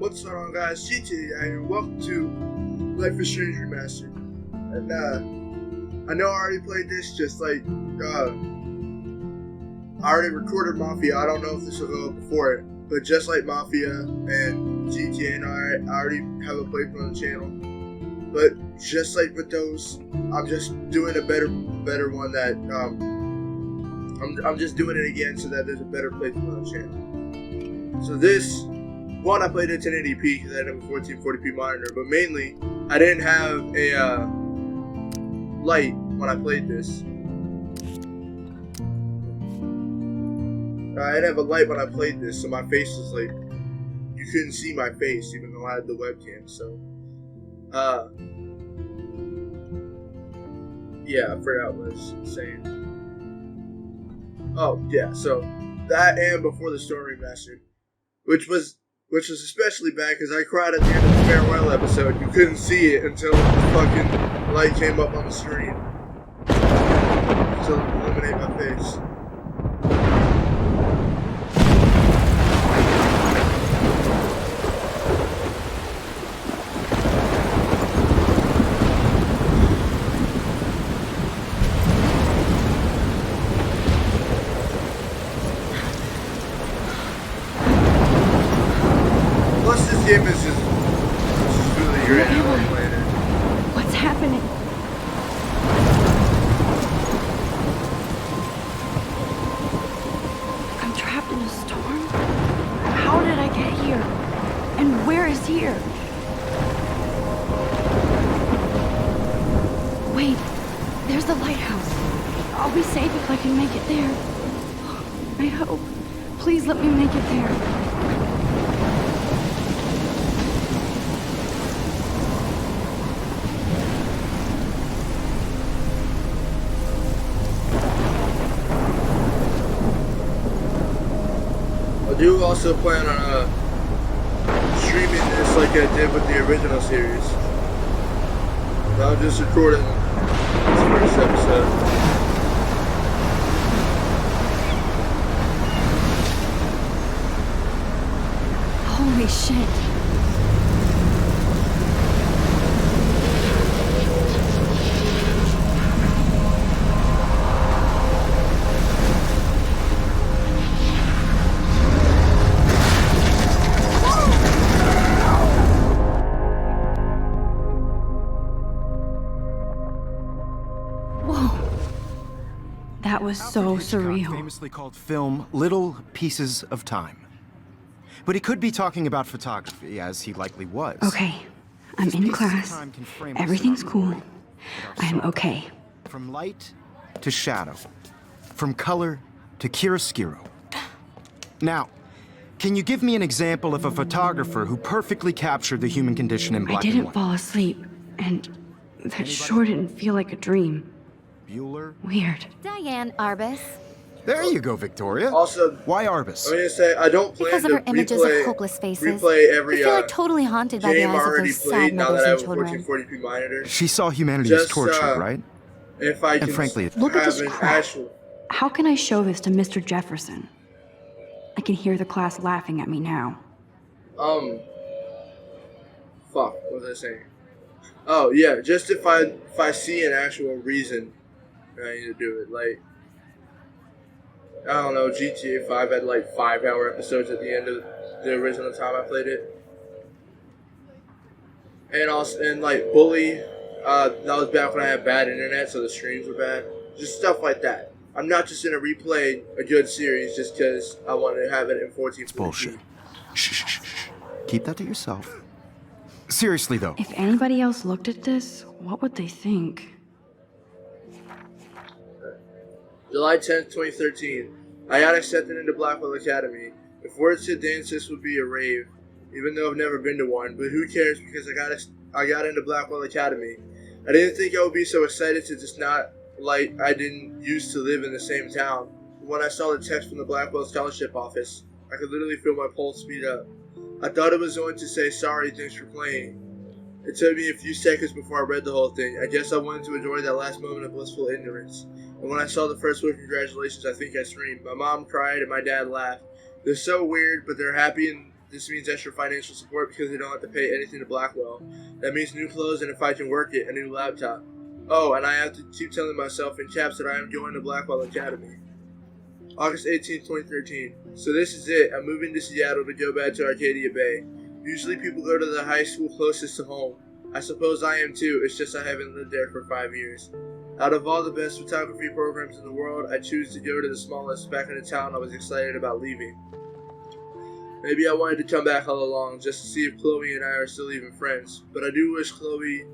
What's going on, guys? GTA, and welcome to Life is Strange Remastered. And I know I already played this, just like I already recorded Mafia. I don't know if this will go up before it, but just like Mafia and GTA, and I already have a playthrough on the channel. But just like with those, I'm just doing a better one that I'm just doing it again so that there's a better playthrough on the channel. So this. One, I played at 1080p because I didn't have a 1440p monitor, but mainly, I didn't have a light when I played this. I didn't have a light when I played this, so my face was like, you couldn't see my face even though I had the webcam, so, yeah, I forgot what I was saying. Oh, yeah, so, that and Before the Storm Remastered, which was especially bad because I cried at the end of the farewell episode. You couldn't see it until the fucking light came up on the screen to illuminate my face. This game is just really great. What's happening? I'm trapped in a storm? How did I get here? And where is here? Wait, there's the lighthouse. I'll be safe if I can make it there. I hope. Please let me make it there. I do also plan on streaming this like I did with the original series. I'm just recording this first episode. Holy shit. That was so surreal. Famously called film Little Pieces of Time. But he could be talking about photography, as he likely was. Okay, I'm in class. Everything's cool. I'm okay. From light to shadow. From color to chiaroscuro. Now, can you give me an example of a photographer who perfectly captured the human condition in black and I didn't white? fall asleep, and that sure didn't feel like a dream. Bueller? Weird. Diane Arbus. There you go, Victoria. Also, why Arbus? I'm gonna say I don't plan Because of to her images of hopeless faces. replay every I feel like totally haunted by the game I eyes of already those sad played now mothers that I and have a children. 1440p monitor. She saw humanity as Just, torture, right? If I can And frankly, Look at this have an crap. actual How can I show this to Mr. Jefferson? I can hear the class laughing at me now. fuck, what was I saying? Oh yeah, just if I see an actual reason I need to do it, like I don't know, GTA 5 had like 5-hour episodes at the end of the original time I played it. And also, and like Bully, that was back when I had bad internet, so the streams were bad. Just stuff like that. I'm not just gonna replay a good series just because I want to have it in 1440p. it's bullshit. Shh, shh, shh, shh. Keep that to yourself. Seriously, though. If anybody else looked at this, what would they think? July 10th, 2013. I got accepted into Blackwell Academy. If words to dance, this would be a rave, even though I've never been to one. But who cares? Because I got into Blackwell Academy. I didn't think I would be so excited to just not like I didn't used to live in the same town. When I saw the text from the Blackwell Scholarship Office, I could literally feel my pulse speed up. I thought it was going to say, "Sorry, thanks for playing." It took me a few seconds before I read the whole thing. I guess I wanted to enjoy that last moment of blissful ignorance. And when I saw the first word, congratulations, I think I screamed. My mom cried and my dad laughed. They're so weird, but they're happy and This means extra financial support because they don't have to pay anything to Blackwell. That means new clothes and, if I can work it, a new laptop. Oh, and I have to keep telling myself in caps that I am going to Blackwell Academy. August 18th, 2013. So this is it. I'm moving to Seattle to go back to Arcadia Bay. Usually people go to the high school closest to home. I suppose I am too, it's just I haven't lived there for 5 years. Out of all the best photography programs in the world, I choose to go to the smallest back in the town I was excited about leaving. Maybe I wanted to come back all along just to see if Chloe and I are still even friends, but I do wish Chloe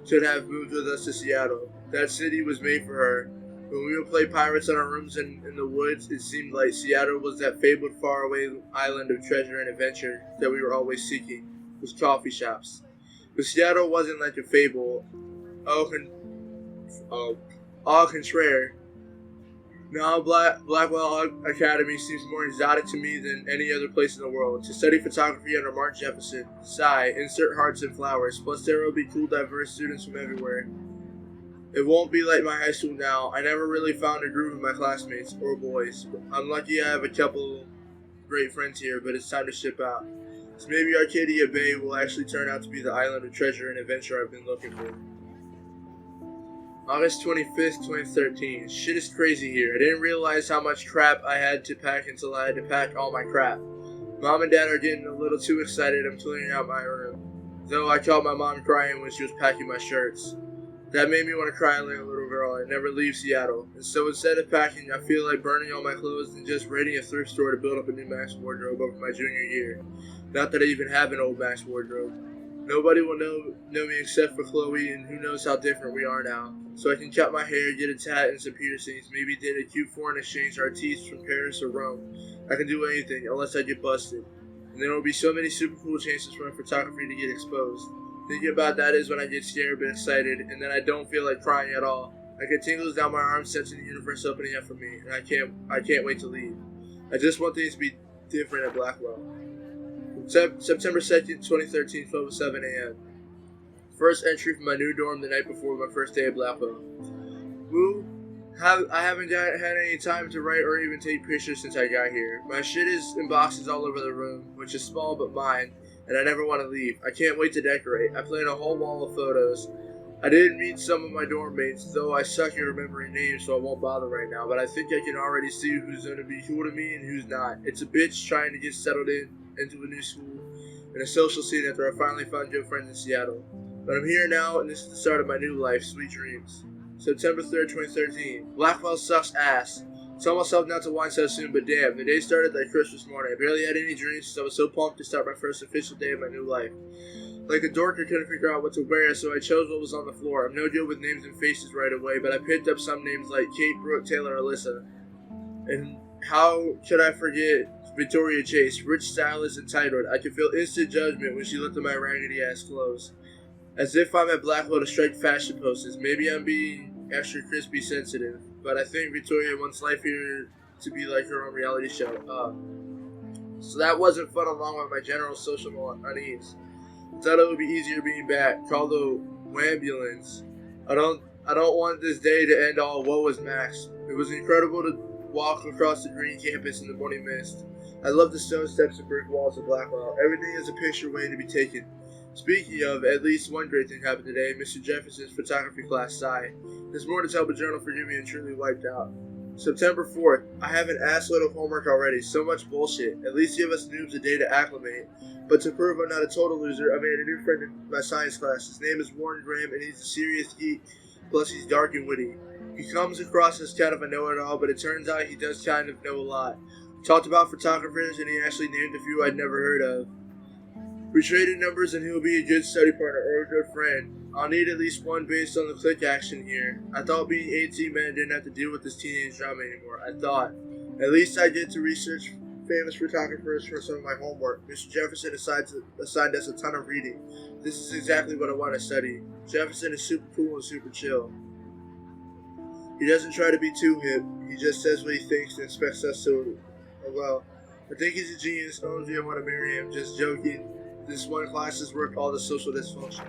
could have moved with us to Seattle. That city was made for her. When we would play pirates in our rooms in the woods, it seemed like Seattle was that fabled faraway island of treasure and adventure that we were always seeking, with coffee shops. But Seattle wasn't like a fable. Au contraire. Now Blackwell Academy seems more exotic to me than any other place in the world. To study photography under Mark Jefferson, sigh, insert hearts and flowers, plus there will be cool diverse students from everywhere. It won't be like my high school now. I never really found a group of my classmates, or boys. I'm lucky I have a couple great friends here, but it's time to ship out. So maybe Arcadia Bay will actually turn out to be the island of treasure and adventure I've been looking for. August 25th, 2013. Shit is crazy here. I didn't realize how much crap I had to pack until I had to pack all my crap. Mom and Dad are getting a little too excited I'm clearing out my room. Though I caught my mom crying when she was packing my shirts. That made me want to cry like a little girl. I never leave Seattle. And so instead of packing, I feel like burning all my clothes and just raiding a thrift store to build up a new Max wardrobe over my junior year. Not that I even have an old Max wardrobe. Nobody will know me except for Chloe, and who knows how different we are now. So I can cut my hair, get a tat and some piercings, maybe did a cute foreign exchange artiste from Paris or Rome. I can do anything, unless I get busted. And there will be so many super cool chances for my photography to get exposed. Thinking about that is when I get scared but excited, and then I don't feel like crying at all. I get tingles down my arms, sensing the universe opening up for me, and I can't wait to leave. I just want things to be different at Blackwell. September 2nd, 2013, 12:07 a.m. First entry from my new dorm the night before my first day at Blackwell. Woo! I haven't had any time to write or even take pictures since I got here. My shit is in boxes all over the room, which is small but mine, and I never want to leave. I can't wait to decorate. I plan a whole wall of photos. I didn't meet some of my dorm mates, though I suck at remembering names, so I won't bother right now, but I think I can already see who's going to be cool to me and who's not. It's a bitch trying to get settled into a new school and a social scene after I finally found good friends in Seattle. But I'm here now, and this is the start of my new life. Sweet dreams. September 3rd, 2013. Blackwell sucks ass. Tell myself not to whine so soon, but damn, the day started like Christmas morning. I barely had any dreams since I was so pumped to start my first official day of my new life. Like a dork, I couldn't figure out what to wear, so I chose what was on the floor. I'm no good with names and faces right away, but I picked up some names like Kate, Brooke, Taylor, Alyssa. And how could I forget Victoria Chase, rich, stylish, and titled? I could feel instant judgment when she looked at my raggedy-ass clothes. As if I'm at Blackwell to strike fashion poses. Maybe I'm being extra crispy sensitive, but I think Victoria wants life here to be like her own reality show. So that wasn't fun along with my general social unease. I thought it would be easier being back. Call the ambulance. I don't want this day to end all woe is Max. It was incredible to walk across the green campus in the morning mist. I love the stone steps and brick walls of Blackwell. Everything is a picture waiting to be taken. Speaking of, at least one great thing happened today. Mr. Jefferson's photography class sigh. There's more to tell, but journal forgive me and truly wiped out. September 4th. I have an assload of homework already. So much bullshit. At least give us noobs a day to acclimate. But to prove I'm not a total loser, I made a new friend in my science class. His name is Warren Graham, and he's a serious geek. Plus, he's dark and witty. He comes across as kind of a know-it-all, but it turns out he does kind of know a lot. We talked about photographers, and he actually named a few I'd never heard of. We traded numbers, and he'll be a good study partner or a good friend. I'll need at least one based on the click action here. I thought being 18 men didn't have to deal with this teenage drama anymore. I thought. At least I get to research famous photographers for some of my homework. Mr. Jefferson assigned us a ton of reading. This is exactly what I want to study. Jefferson is super cool and super chill. He doesn't try to be too hip. He just says what he thinks and expects us to. Well, I think he's a genius. Only I want to marry him. Just joking. This one class has worked all the social dysfunction.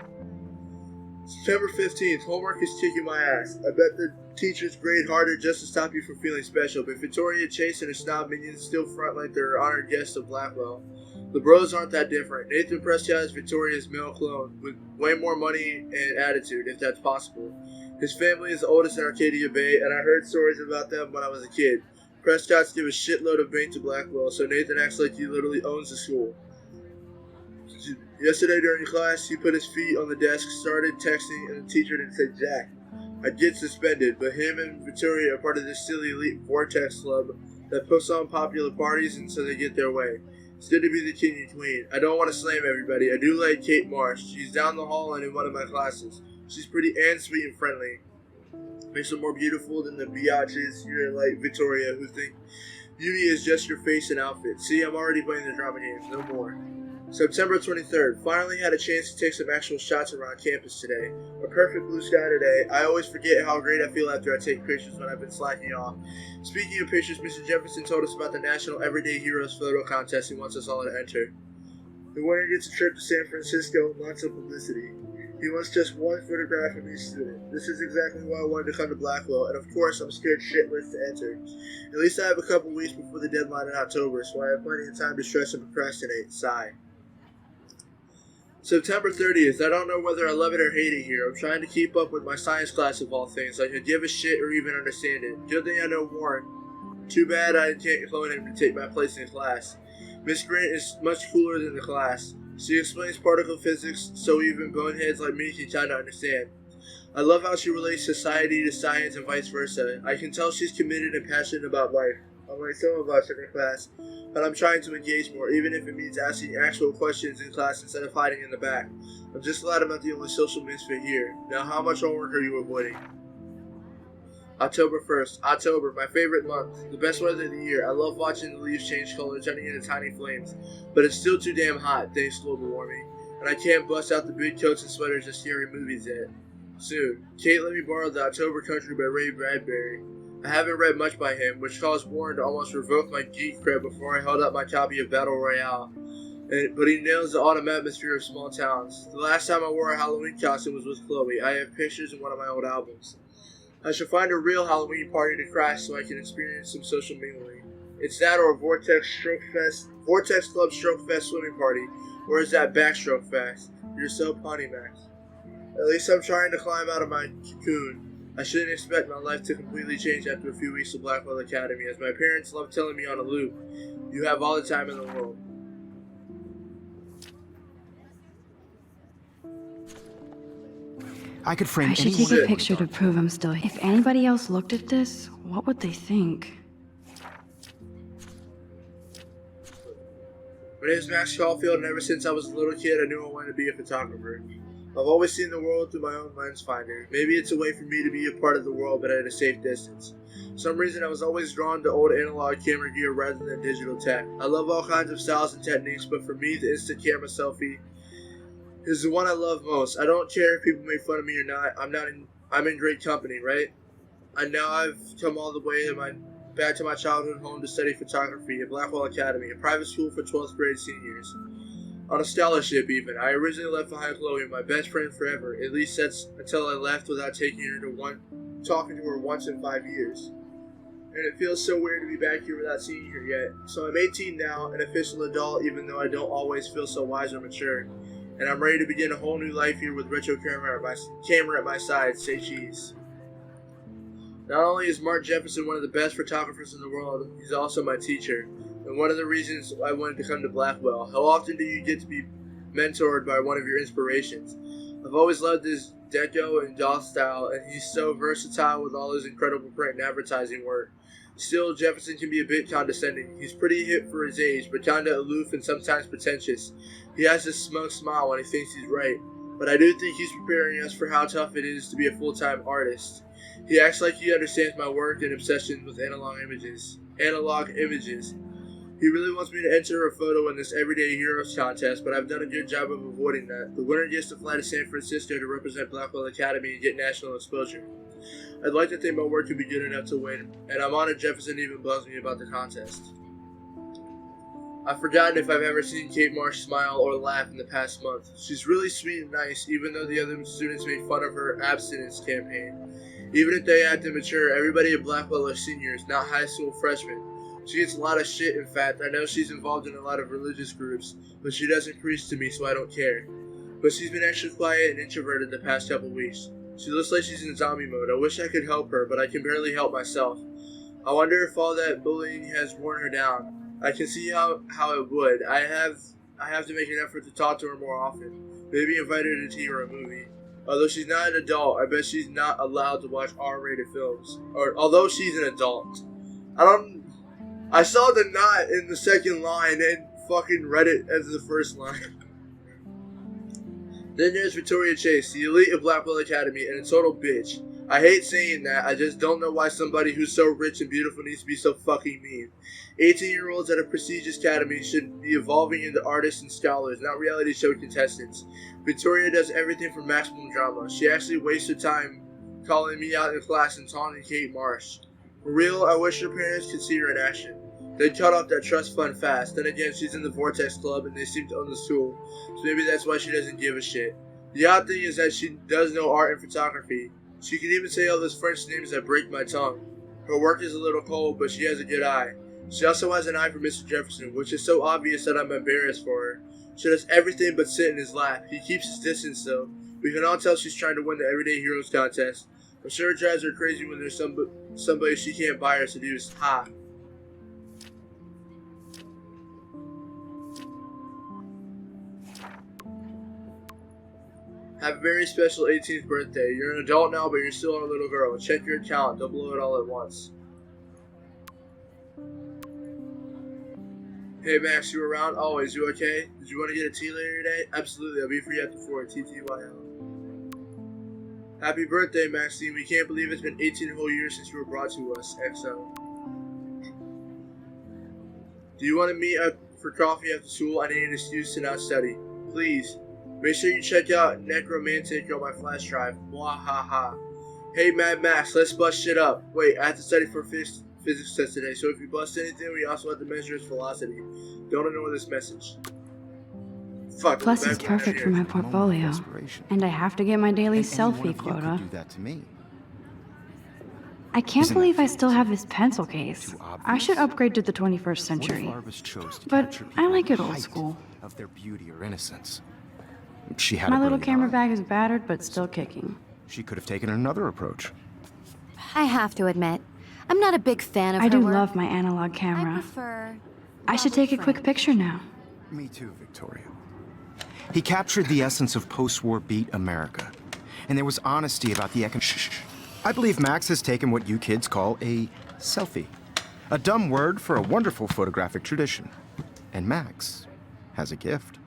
September 15th. Homework is kicking my ass. I bet the teachers grade harder just to stop you from feeling special, but Victoria Chase and her snob minions still front like they're honored guests of Blackwell. The bros aren't that different. Nathan Prescott is Victoria's male clone, with way more money and attitude, if that's possible. His family is the oldest in Arcadia Bay, and I heard stories about them when I was a kid. Prescott's give a shitload of bank to Blackwell, so Nathan acts like he literally owns the school. Yesterday during class, he put his feet on the desk, started texting, and the teacher didn't say jack. I'd get suspended, but him and Victoria are part of this silly elite Vortex club that puts on popular parties and so they get their way. It's good to be the king and queen. I don't want to slam everybody. I do like Kate Marsh. She's down the hall and in one of my classes. She's pretty and sweet and friendly. Makes her more beautiful than the biatches here like Victoria who think beauty is just your face and outfit. See, I'm already playing the drama games. No more. September 23rd. Finally had a chance to take some actual shots around campus today. A perfect blue sky today. I always forget how great I feel after I take pictures when I've been slacking off. Speaking of pictures, Mr. Jefferson told us about the National Everyday Heroes photo contest he wants us all to enter. The winner gets a trip to San Francisco and lots of publicity. He wants just one photograph of each student. This is exactly why I wanted to come to Blackwell, and of course I'm scared shitless to enter. At least I have a couple weeks before the deadline in October, so I have plenty of time to stress and procrastinate. Sigh. September 30th. I don't know whether I love it or hate it here. I'm trying to keep up with my science class of all things. I could give a shit or even understand it. Good thing I know Warren. Too bad I can't clone him to take my place in class. Miss Grant is much cooler than the class. She explains particle physics so even boneheads like me can kinda understand. I love how she relates society to science and vice versa. I can tell she's committed and passionate about life, unlike some of us in her class, but I'm trying to engage more, even if it means asking actual questions in class instead of hiding in the back. I'm just glad I'm not the only social misfit here. Now, how much homework are you avoiding? October 1st. October, my favorite month. The best weather of the year. I love watching the leaves change color, turning into tiny flames. But it's still too damn hot, thanks to global warming. And I can't bust out the big coats and sweaters and scary movies yet. Soon. Kate let me borrow The October Country by Ray Bradbury. I haven't read much by him, which caused Warren to almost revoke my geek cred before I held up my copy of Battle Royale. But he nails the autumn atmosphere of small towns. The last time I wore a Halloween costume was with Chloe. I have pictures in one of my old albums. I should find a real Halloween party to crash so I can experience some social mingling. It's that or a Vortex Club Stroke Fest swimming party, or is that Backstroke Fest? You're so punny, Max. At least I'm trying to climb out of my cocoon. I shouldn't expect my life to completely change after a few weeks of Blackwell Academy, as my parents love telling me on a loop, you have all the time in the world. I could frame I should anyone take a I picture to wanted. prove I'm still here. If anybody else looked at this, what would they think? My name is Max Caulfield, and ever since I was a little kid, I knew I wanted to be a photographer. I've always seen the world through my own lens finder. Maybe it's a way for me to be a part of the world, but at a safe distance. For some reason, I was always drawn to old analog camera gear rather than digital tech. I love all kinds of styles and techniques, but for me, the instant camera selfie is the one I love most. I don't care if people make fun of me or not. I'm in great company, right? And now I've come all the way back to my childhood home to study photography at Blackwell Academy, a private school for 12th grade seniors. On a scholarship even. I originally left behind Chloe, my best friend forever. At least that's until I left without talking to her once in 5 years. And it feels so weird to be back here without seeing her yet. So I'm 18 now, an official adult, even though I don't always feel so wise or mature. And I'm ready to begin a whole new life here with retro camera at my side. Say cheese. Not only is Mark Jefferson one of the best photographers in the world, he's also my teacher. And one of the reasons I wanted to come to Blackwell. How often do you get to be mentored by one of your inspirations? I've always loved his deco and doll style, and he's so versatile with all his incredible print and advertising work. Still, Jefferson can be a bit condescending. He's pretty hip for his age, but kinda aloof and sometimes pretentious. He has this smug smile when he thinks he's right, but I do think he's preparing us for how tough it is to be a full-time artist. He acts like he understands my work and obsession with analog images. He really wants me to enter a photo in this Everyday Heroes contest, but I've done a good job of avoiding that. The winner gets to fly to San Francisco to represent Blackwell Academy and get national exposure. I'd like to think my work could be good enough to win, and I'm honored Jefferson even buzzed me about the contest. I've forgotten if I've ever seen Kate Marsh smile or laugh in the past month. She's really sweet and nice, even though the other students made fun of her abstinence campaign. Even if they act immature, everybody at Blackwell are seniors, not high school freshmen. She gets a lot of shit, in fact. I know she's involved in a lot of religious groups, but she doesn't preach to me, so I don't care. But she's been extra quiet and introverted the past couple weeks. She looks like she's in zombie mode. I wish I could help her, but I can barely help myself. I wonder if all that bullying has worn her down. I can see how it would. I have to make an effort to talk to her more often. Maybe invite her to tea or a movie. Although she's not an adult, I bet she's not allowed to watch R-rated films. Or although she's an adult. I saw the not in the second line and fucking read it as the first line. Then there's Victoria Chase, the elite of Blackwell Academy, and a total bitch. I hate saying that, I just don't know why somebody who's so rich and beautiful needs to be so fucking mean. 18-year-olds at a prestigious academy should be evolving into artists and scholars, not reality show contestants. Victoria does everything for maximum drama. She actually wastes her time calling me out in class and taunting Kate Marsh. For real, I wish her parents could see her in action. They'd cut off that trust fund fast. Then again, she's in the Vortex Club and they seem to own the school, so maybe that's why she doesn't give a shit. The odd thing is that she does know art and photography. She can even say all those French names that break my tongue. Her work is a little cold, but she has a good eye. She also has an eye for Mr. Jefferson, which is so obvious that I'm embarrassed for her. She does everything but sit in his lap. He keeps his distance though. We can all tell she's trying to win the Everyday Heroes contest. I'm sure it drives her crazy when there's somebody she can't buy her seduce. Ha. Have a very special 18th birthday. You're an adult now, but you're still a little girl. Check your account. Don't blow it all at once. Hey Max, you around? Always. You okay? Did you want to get a tea later today? Absolutely. I'll be free after 4. TTYL. Happy birthday, Maxine. We can't believe it's been 18 whole years since you were brought to us. XO. Do you want to meet up for coffee after school? I need an excuse to not study. Please. Make sure you check out Necromantic on my flash drive. Blah ha ha. Hey Mad Max, let's bust shit up. Wait, I have to study for physics test today, so if you bust anything, we also have to measure its velocity. Don't ignore this message. Fuck. Plus, it's perfect for my portfolio. And I have to get my daily selfie quota. Do that to me. I can't believe I still have this pencil case. I should upgrade to the 21st century. But I like it old school. Of their beauty or innocence. She had My a little brilliant camera eye. bag is battered, but still kicking. She could have taken another approach. I have to admit, I'm not a big fan of I her do work. love my analog I camera. prefer... I should take a quick picture now. Me too, Victoria. He captured the essence of post-war beat America. And there was honesty about the I believe Max has taken what you kids call a selfie. A dumb word for a wonderful photographic tradition. And Max has a gift.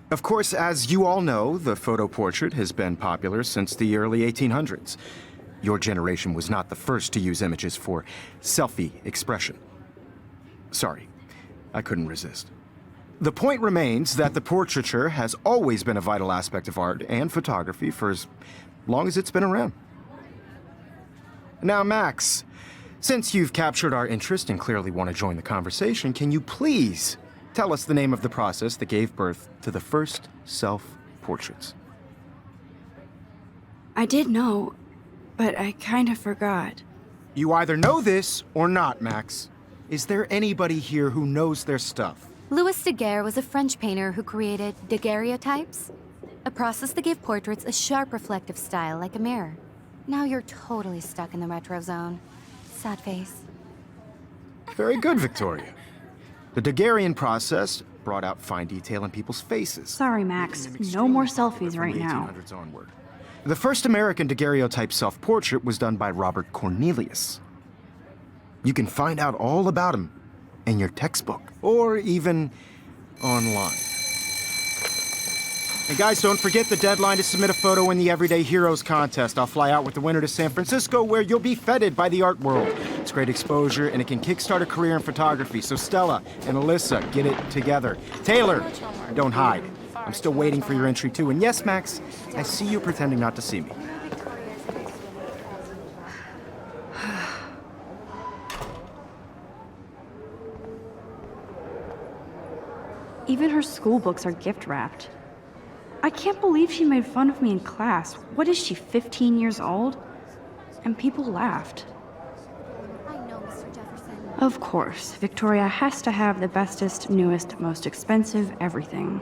Of course, as you all know, the photo portrait has been popular since the early 1800s. Your generation was not the first to use images for selfie expression. Sorry, I couldn't resist. The point remains that the portraiture has always been a vital aspect of art and photography for as long as it's been around. Now, Max, since you've captured our interest and clearly want to join the conversation, can you please tell us the name of the process that gave birth to the first self-portraits? I did know, but I kind of forgot. You either know this or not, Max. Is there anybody here who knows their stuff? Louis Daguerre was a French painter who created daguerreotypes, a process that gave portraits a sharp reflective style like a mirror. Now you're totally stuck in the retro zone. Sad face. Very good, Victoria. The Daguerrean process brought out fine detail in people's faces. Sorry, Max. No more selfies right now. 1800s onward. The first American daguerreotype self-portrait was done by Robert Cornelius. You can find out all about him in your textbook, or even online. And guys, don't forget the deadline to submit a photo in the Everyday Heroes contest. I'll fly out with the winner to San Francisco, where you'll be feted by the art world. It's great exposure, and it can kickstart a career in photography. So Stella and Alyssa, get it together. Taylor, don't hide. I'm still waiting for your entry too. And yes, Max, I see you pretending not to see me. Even her school books are gift wrapped. I can't believe she made fun of me in class. What is she, 15 years old? And people laughed. I know, Mr. Jefferson. Of course, Victoria has to have the bestest, newest, most expensive everything.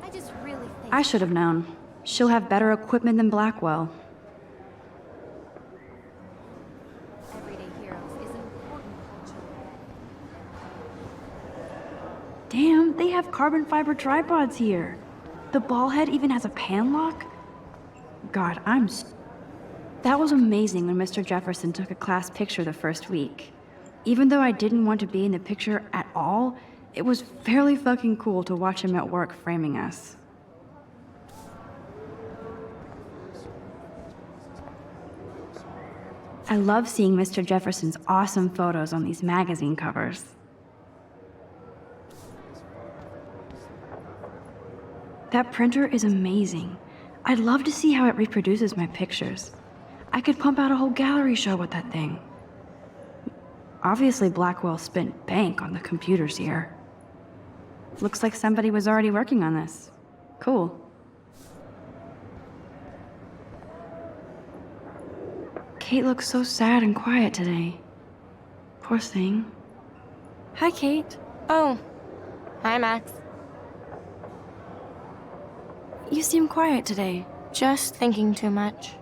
I just really think... I should have known. She'll have better equipment than Blackwell. Everyday Heroes is an important culture. Damn, they have carbon fiber tripods here. The ball head even has a pan lock? God, That was amazing when Mr. Jefferson took a class picture the first week. Even though I didn't want to be in the picture at all, it was fairly fucking cool to watch him at work framing us. I love seeing Mr. Jefferson's awesome photos on these magazine covers. That printer is amazing. I'd love to see how it reproduces my pictures. I could pump out a whole gallery show with that thing. Obviously, Blackwell spent bank on the computers here. Looks like somebody was already working on this. Cool. Kate looks so sad and quiet today. Poor thing. Hi, Kate. Oh. Hi, Max. You seem quiet today. Just thinking too much.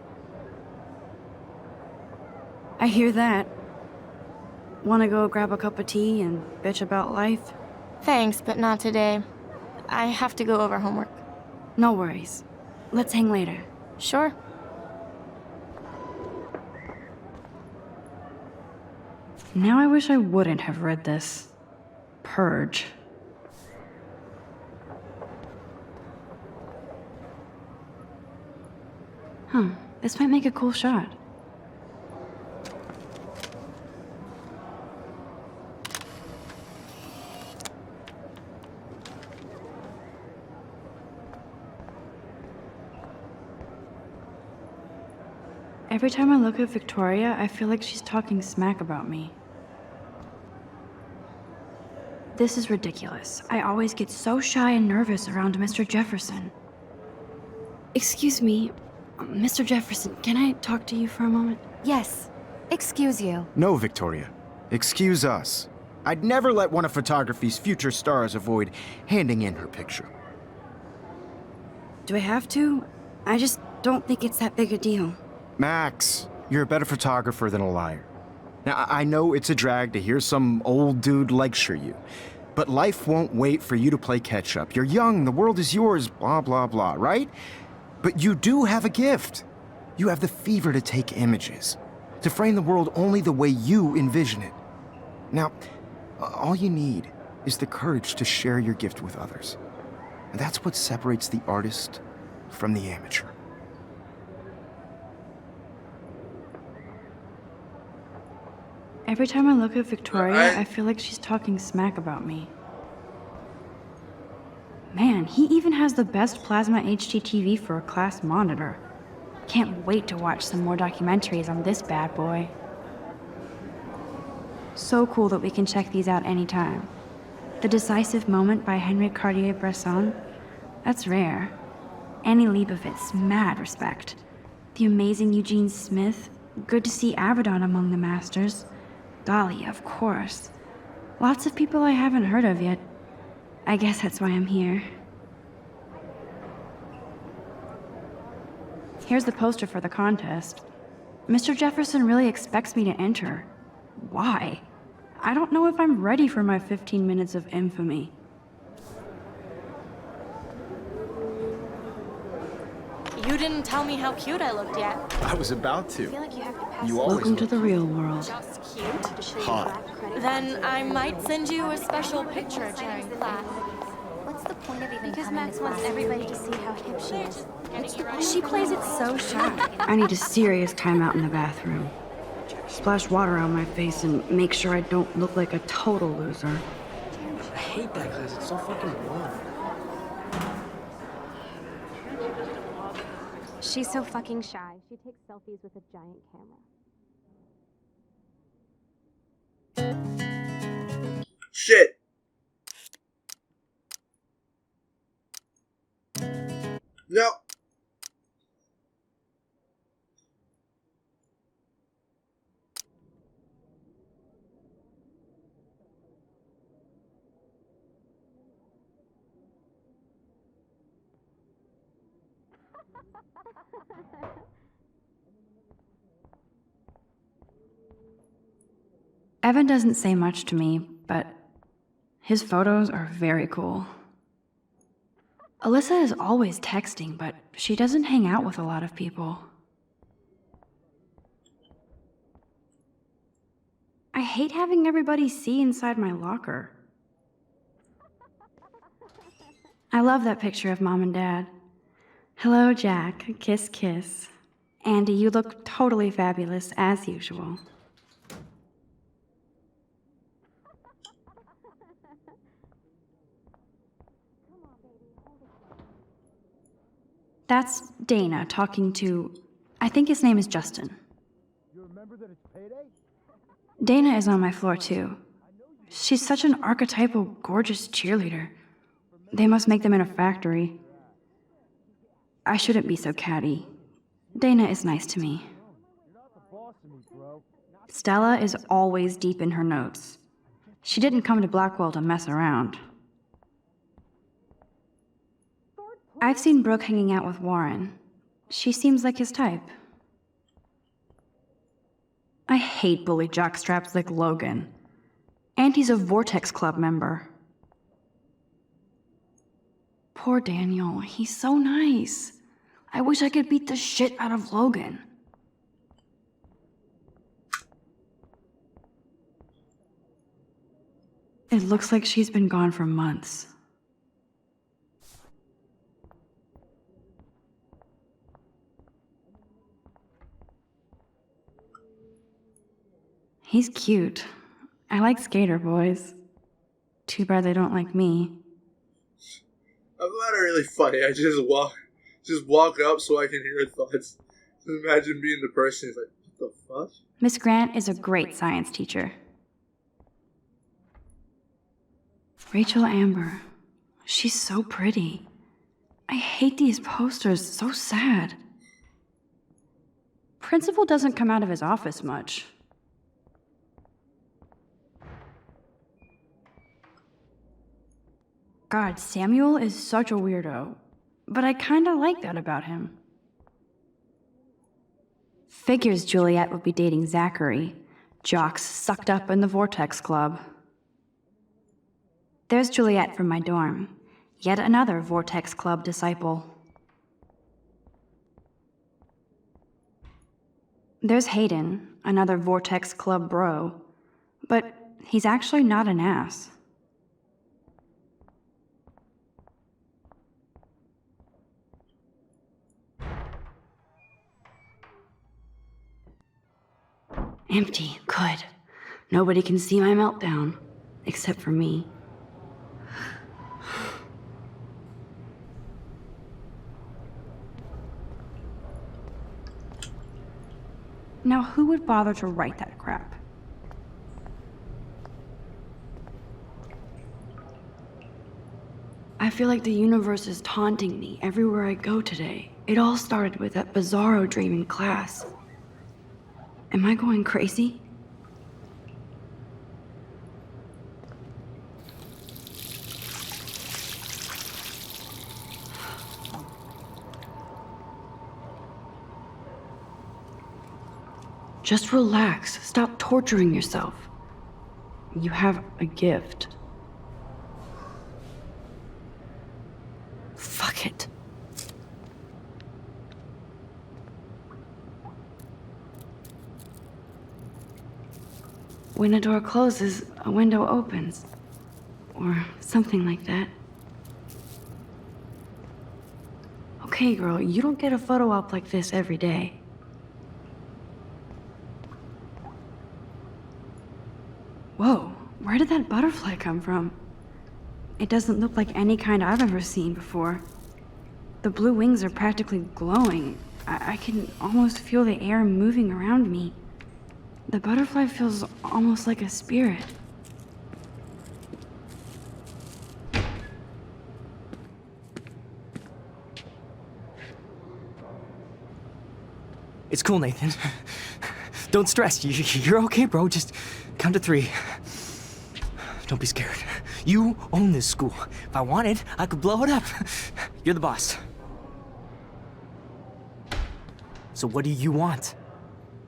I hear that. Wanna go grab a cup of tea and bitch about life? Thanks, but not today. I have to go over homework. No worries. Let's hang later. Sure. Now I wish I wouldn't have read this. Purge. Huh, this might make a cool shot. Every time I look at Victoria, I feel like she's talking smack about me. This is ridiculous. I always get so shy and nervous around Mr. Jefferson. Excuse me, Mr. Jefferson, can I talk to you for a moment? Yes. Excuse you. No, Victoria. Excuse us. I'd never let one of photography's future stars avoid handing in her picture. Do I have to? I just don't think it's that big a deal. Max, you're a better photographer than a liar. Now, I know it's a drag to hear some old dude lecture you, but life won't wait for you to play catch-up. You're young, the world is yours, blah, blah, blah, right? But you do have a gift. You have the fever to take images, to frame the world only the way you envision it. Now, all you need is the courage to share your gift with others. And that's what separates the artist from the amateur. Every time I look at Victoria, I feel like she's talking smack about me. Man, he even has the best plasma HDTV for a class monitor. Can't wait to watch some more documentaries on this bad boy. So cool that we can check these out anytime. The Decisive Moment by Henry Cartier-Bresson, that's rare. Annie Leibovitz, mad respect. The amazing Eugene Smith, good to see Avedon among the masters. Dali, of course. Lots of people I haven't heard of yet. I guess that's why I'm here. Here's the poster for the contest. Mr. Jefferson really expects me to enter. Why? I don't know if I'm ready for my 15 minutes of infamy. You didn't tell me how cute I looked yet. I was about to. I feel like you have to pass. You always Welcome to look the real world. Just cute. hot. Then I might send you a special picture during class. What's the point of even Because coming Max to wants class? everybody to see how hip she is. She plays it so shy. I need a serious timeout in the bathroom. Splash water on my face and make sure I don't look like a total loser. I hate that class. It's so fucking boring. She's so fucking shy. She takes selfies with a giant camera. Shit. No. Evan doesn't say much to me, but his photos are very cool. Alyssa is always texting, but she doesn't hang out with a lot of people. I hate having everybody see inside my locker. I love that picture of Mom and Dad. Hello, Jack. Kiss, kiss. Andy, you look totally fabulous, as usual. That's Dana talking to, I think his name is Justin. You remember that it's payday? Dana is on my floor too. She's such an archetypal, gorgeous cheerleader. They must make them in a factory. I shouldn't be so catty. Dana is nice to me. Stella is always deep in her notes. She didn't come to Blackwell to mess around. I've seen Brooke hanging out with Warren. She seems like his type. I hate bully jockstraps like Logan. And he's a Vortex Club member. Poor Daniel, he's so nice. I wish I could beat the shit out of Logan. It looks like she's been gone for months. He's cute. I like skater boys. Too bad they don't like me. I find it really funny. I just walk up so I can hear her thoughts. Just imagine being the person who's like, what the fuck? Miss Grant is a great science teacher. Rachel Amber. She's so pretty. I hate these posters, so sad. Principal doesn't come out of his office much. God, Samuel is such a weirdo, but I kinda like that about him. Figures Juliet would be dating Zachary, jocks sucked up in the Vortex Club. There's Juliet from my dorm, yet another Vortex Club disciple. There's Hayden, another Vortex Club bro, but he's actually not an ass. Empty, good. Nobody can see my meltdown, except for me. Now, who would bother to write that crap? I feel like the universe is taunting me everywhere I go today. It all started with that bizarro dream in class. Am I going crazy? Just relax. Stop torturing yourself. You have a gift. Fuck it. When a door closes, a window opens. Or something like that. Okay, girl, you don't get a photo op like this every day. Whoa, where did that butterfly come from? It doesn't look like any kind I've ever seen before. The blue wings are practically glowing. I can almost feel the air moving around me. The butterfly feels almost like a spirit. It's cool, Nathan. Don't stress. You're okay, bro. Just count to 3. Don't be scared. You own this school. If I wanted, I could blow it up. You're the boss. So what do you want?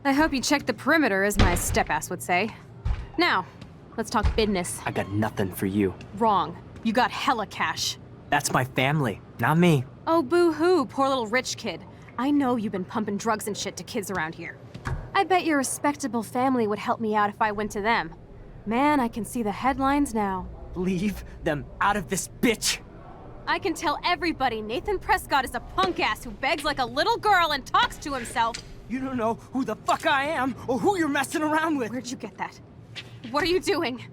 I hope you checked the perimeter, as my step-ass would say. Now, let's talk business. I got nothing for you. Wrong. You got hella cash. That's my family, not me. Oh, boo-hoo, poor little rich kid. I know you've been pumping drugs and shit to kids around here. I bet your respectable family would help me out if I went to them. Man, I can see the headlines now. Leave them out of this bitch! I can tell everybody Nathan Prescott is a punk ass who begs like a little girl and talks to himself. You don't know who the fuck I am or who you're messing around with. Where'd you get that? What are you doing?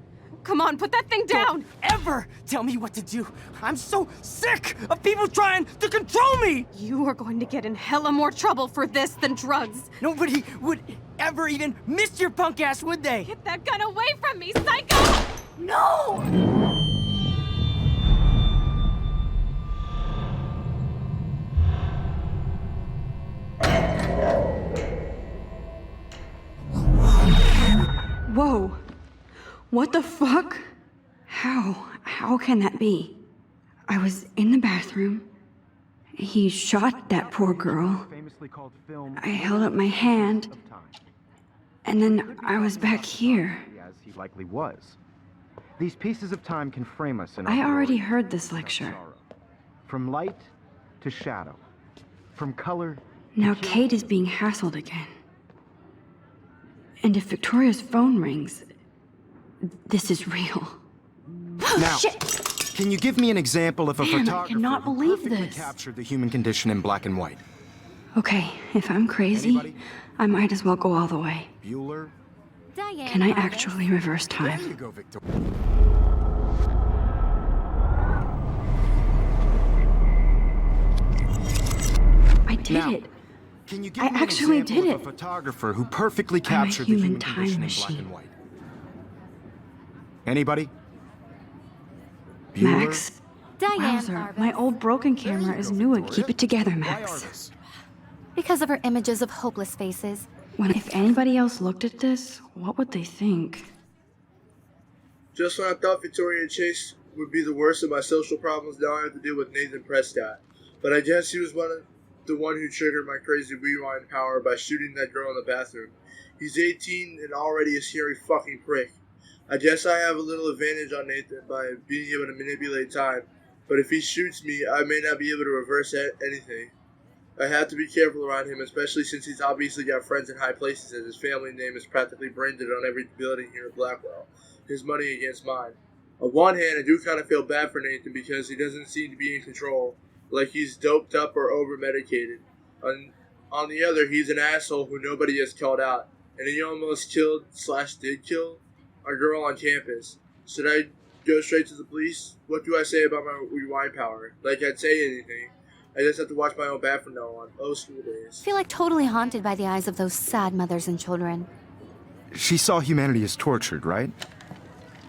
Come on, put that thing down! Don't ever tell me what to do. I'm so sick of people trying to control me! You are going to get in hella more trouble for this than drugs. Nobody would ever even miss your punk ass, would they? Get that gun away from me, psycho! No! Whoa. What the fuck? How can that be? I was in the bathroom. He shot that poor girl. Famously called film I held up my hand, of time. and then I was back here. As he likely was. These pieces of time can frame us in our I already glory heard this and our lecture. sorrow. From light to shadow. From color Now Kate is being hassled again. And if Victoria's phone rings, this is real. Now, Shit! can you give me an example of a Man, I photographer cannot who believe perfectly this. captured the human condition in black and white? Okay, if I'm crazy, Anybody? I might as well go all the way. Bueller? Diane Can I Arbus. actually reverse There you time? go, Victor. I did Now, it. Can you give I me an actually example did of a it. photographer who perfectly I'm a captured the human human time condition in black machine. and white? Anybody? Bueller? Max. Diane Wowzer, Arbus. my old broken There you camera go, is new and Victoria. keep it together, Why Max. Arbus? Because of her images of hopeless faces. If anybody else looked at this, what would they think? Just when I thought Victoria Chase would be the worst of my social problems, now I have to deal with Nathan Prescott. But I guess he was the one who triggered my crazy rewind power by shooting that girl in the bathroom. He's 18 and already a scary fucking prick. I guess I have a little advantage on Nathan by being able to manipulate time, but if he shoots me, I may not be able to reverse anything. I have to be careful around him, especially since he's obviously got friends in high places and his family name is practically branded on every building here in Blackwell. His money against mine. On one hand, I do kind of feel bad for Nathan because he doesn't seem to be in control, like he's doped up or over-medicated. On the other, he's an asshole who nobody has called out, and he almost killed/did kill a girl on campus. Should I go straight to the police? What do I say about my rewind power? Like I'd say anything. I just have to watch my own back from now on. Oh, school days. I feel like totally haunted by the eyes of those sad mothers and children. She saw humanity as tortured, right?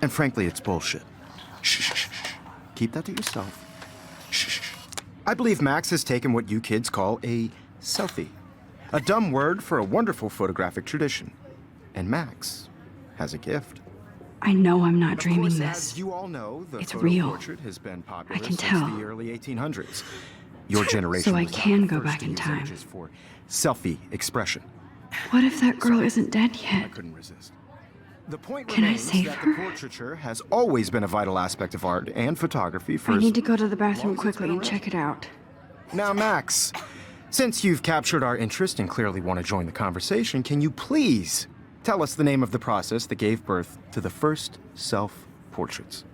And frankly, it's bullshit. Shh, shh, shh. Keep that to yourself. Shh, shh. I believe Max has taken what you kids call a selfie. A dumb word for a wonderful photographic tradition. And Max has a gift. I know I'm not Of dreaming course, this. as you all know, the It's photo real. portrait has been popular I can since tell. the early 1800s. Your generation So I was not can the go first back to in use time. images for selfie expression. What if that girl isn't dead I yet? couldn't resist. The point Can I remains save that her? the portraiture has always been a vital aspect of art and photography for I as need to go to the bathroom long as it's quickly been and check it out. Now, Max, since you've captured our interest and clearly want to join the conversation, can you please tell us the name of the process that gave birth to the first self-portraits?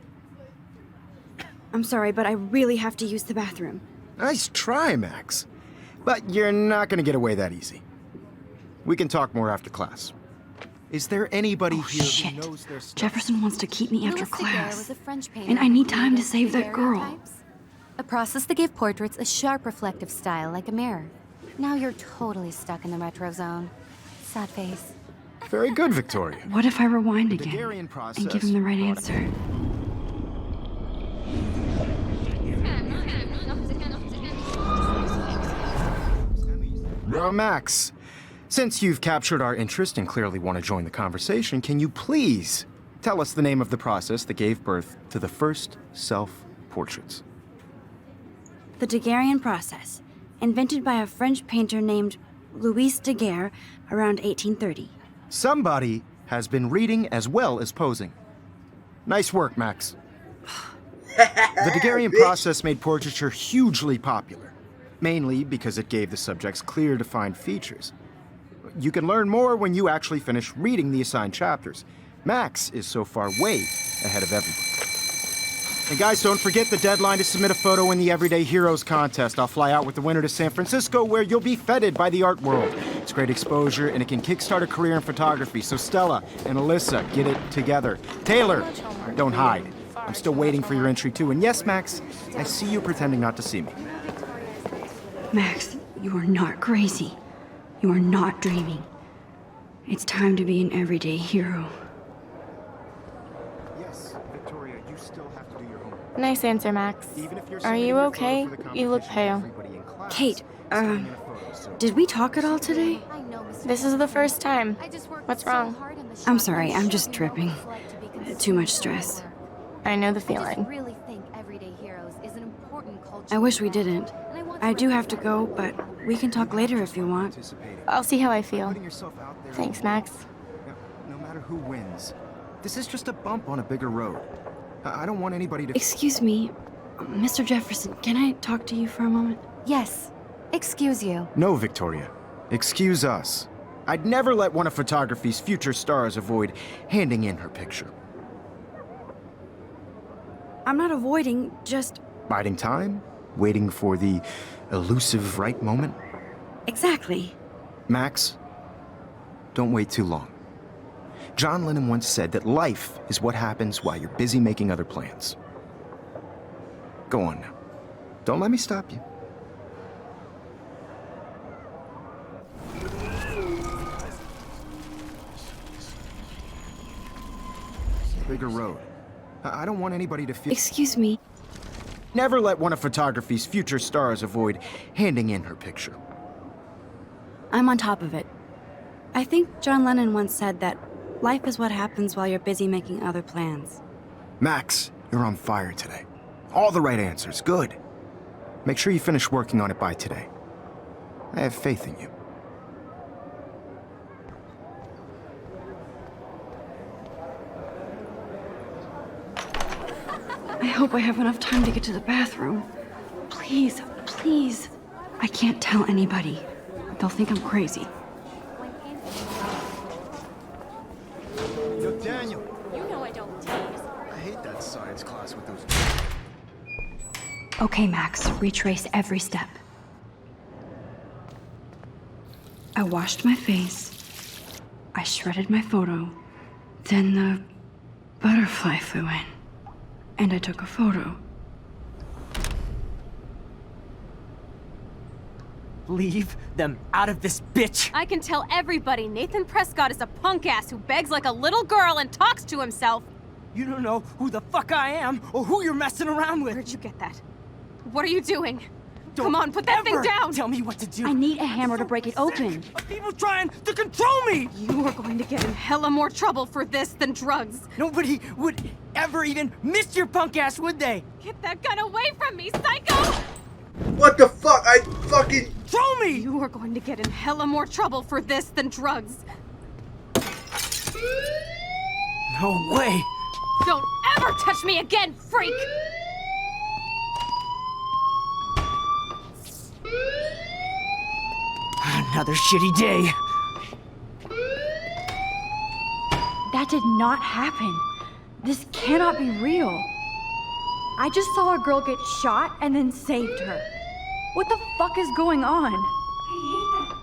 I'm sorry, but I really have to use the bathroom. Nice try, Max. But you're not going to get away that easy. We can talk more after class. Is there anybody Oh, here shit. who knows their stuff? Jefferson wants to keep me after Louis Daguerre class. was a French painter And I who need time to created save that girl. daguerreotypes, a process that gave portraits a sharp reflective style like a mirror. Now you're totally stuck in the retro zone. Sad face. Very good, Victoria. What if I rewind The again Daguerrean and process give him the right brought- answer? Now, Max, since you've captured our interest and clearly want to join the conversation, can you please tell us the name of the process that gave birth to the first self-portraits? The Daguerrean process, invented by a French painter named Louis Daguerre, around 1830. Somebody has been reading as well as posing. Nice work, Max. The Daguerrean process made portraiture hugely popular, mainly because it gave the subjects clear, defined features. You can learn more when you actually finish reading the assigned chapters. Max is so far way ahead of everybody. And guys, don't forget the deadline to submit a photo in the Everyday Heroes contest. I'll fly out with the winner to San Francisco, where you'll be feted by the art world. It's great exposure, and it can kickstart a career in photography. So Stella and Alyssa, get it together. Taylor, don't hide. I'm still waiting for your entry too. And yes, Max, I see you pretending not to see me. Max, you are not crazy. You are not dreaming. It's time to be an everyday hero. Yes, Victoria, you still have to do your homework. Nice answer, Max. Even if you're Are you submitting your okay? photo for the You look competition, pale. everybody in class Kate, is sending in a photo, so- did we talk at all today? I know, Mr. This is the first time. I just worked What's so wrong? hard in the shop. I'm sorry, I'm just You know tripping. what it's like to be consumed Too much by stress. work. I know the I just feeling. really think Everyday Heroes is an important culture. I wish we didn't. And I want I do to have to go, but we can talk later if you want. Participating. I'll see how I feel. Putting yourself out there. Thanks, Max. No matter who wins, this is just a bump on a bigger road. I don't want anybody to. Excuse me, Mr. Jefferson, can I talk to you for a moment? Yes. Excuse you. No, Victoria. Excuse us. I'd never let one of photography's future stars avoid handing in her picture. I'm not avoiding, just... Biding time? Waiting for the elusive right moment? Exactly. Max, don't wait too long. John Lennon once said that life is what happens while you're busy making other plans. Go on now. Don't let me stop you. Bigger road. I don't want anybody to feel... Excuse me. Never let one of photography's future stars avoid handing in her picture. I'm on top of it. I think John Lennon once said that life is what happens while you're busy making other plans. Max, you're on fire today. All the right answers. Good. Make sure you finish working on it by today. I have faith in you. I hope I have enough time to get to the bathroom. Please, please. I can't tell anybody. They'll think I'm crazy. Yo, Daniel. You know I don't tease. I hate that science class with those... Okay, Max, retrace every step. I washed my face. I shredded my photo. Then the butterfly flew in. And I took a photo. Leave them out of this bitch! I can tell everybody Nathan Prescott is a punk ass who begs like a little girl and talks to himself. You don't know who the fuck I am or who you're messing around with. Where'd you get that? What are you doing? Don't Come on, put that thing ever down! Tell me what to do. I need a hammer to break it open. Of people trying to control me! You are going to get in hella more trouble for this than drugs. Nobody would ever even miss your punk ass, would they? Get that gun away from me, psycho! What the fuck? I fucking... Control me! You are going to get in hella more trouble for this than drugs. No way! Don't ever touch me again, freak! Another shitty day. That did not happen. This cannot be real. I just saw a girl get shot and then saved her. What the fuck is going on?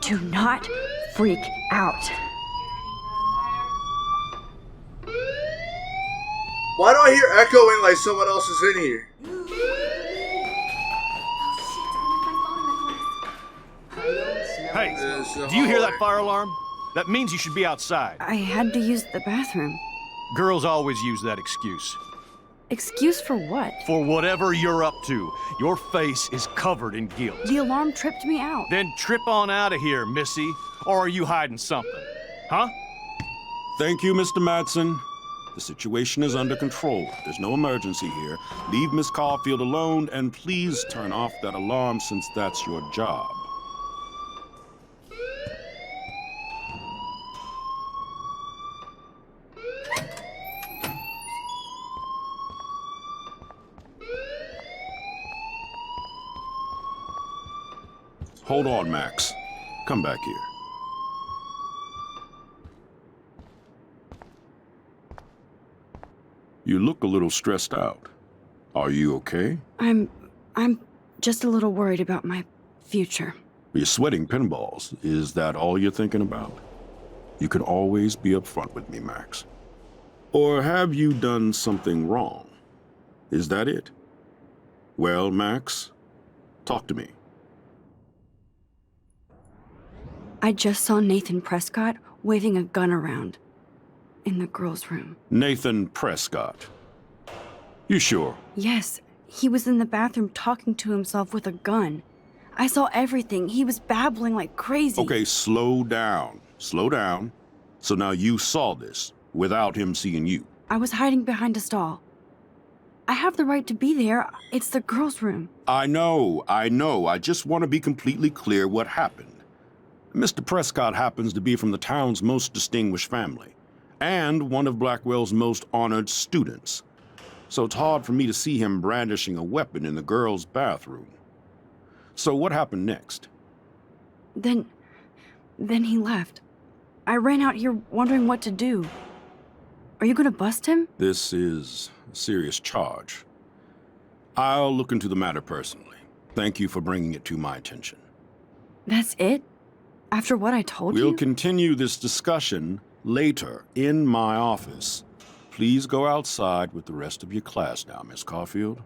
Do not freak out. Why do I hear echoing like someone else is in here? Hey, There's a do you hear that hallway. fire alarm? That means you should be outside. I had to use the bathroom. Girls always use that excuse. Excuse for what? For whatever you're up to, your face is covered in guilt. The alarm tripped me out. Then trip on out of here, Missy. Or are you hiding something? Huh? Thank you, Mr. Madsen. The situation is under control. There's no emergency here. Leave Miss Caulfield alone, and please turn off that alarm since that's your job. Hold on, Max. Come back here. You look a little stressed out. Are you okay? I'm just a little worried about my future. You're sweating pinballs. Is that all you're thinking about? You can always be upfront with me, Max. Or have you done something wrong? Is that it? Well, Max, talk to me. I just saw Nathan Prescott waving a gun around in the girls' room. Nathan Prescott. You sure? Yes, he was in the bathroom talking to himself with a gun. I saw everything. He was babbling like crazy. Okay, slow down. Slow down. So now you saw this without him seeing you. I was hiding behind a stall. I have the right to be there. It's the girls' room. I know. I just want to be completely clear what happened. Mr. Prescott happens to be from the town's most distinguished family, and one of Blackwell's most honored students. So it's hard for me to see him brandishing a weapon in the girls' bathroom. So what happened next? Then he left. I ran out here wondering what to do. Are you gonna bust him? This is a serious charge. I'll look into the matter personally. Thank you for bringing it to my attention. That's it? After what I told you? We'll continue this discussion later in my office. Please go outside with the rest of your class now, Miss Caulfield.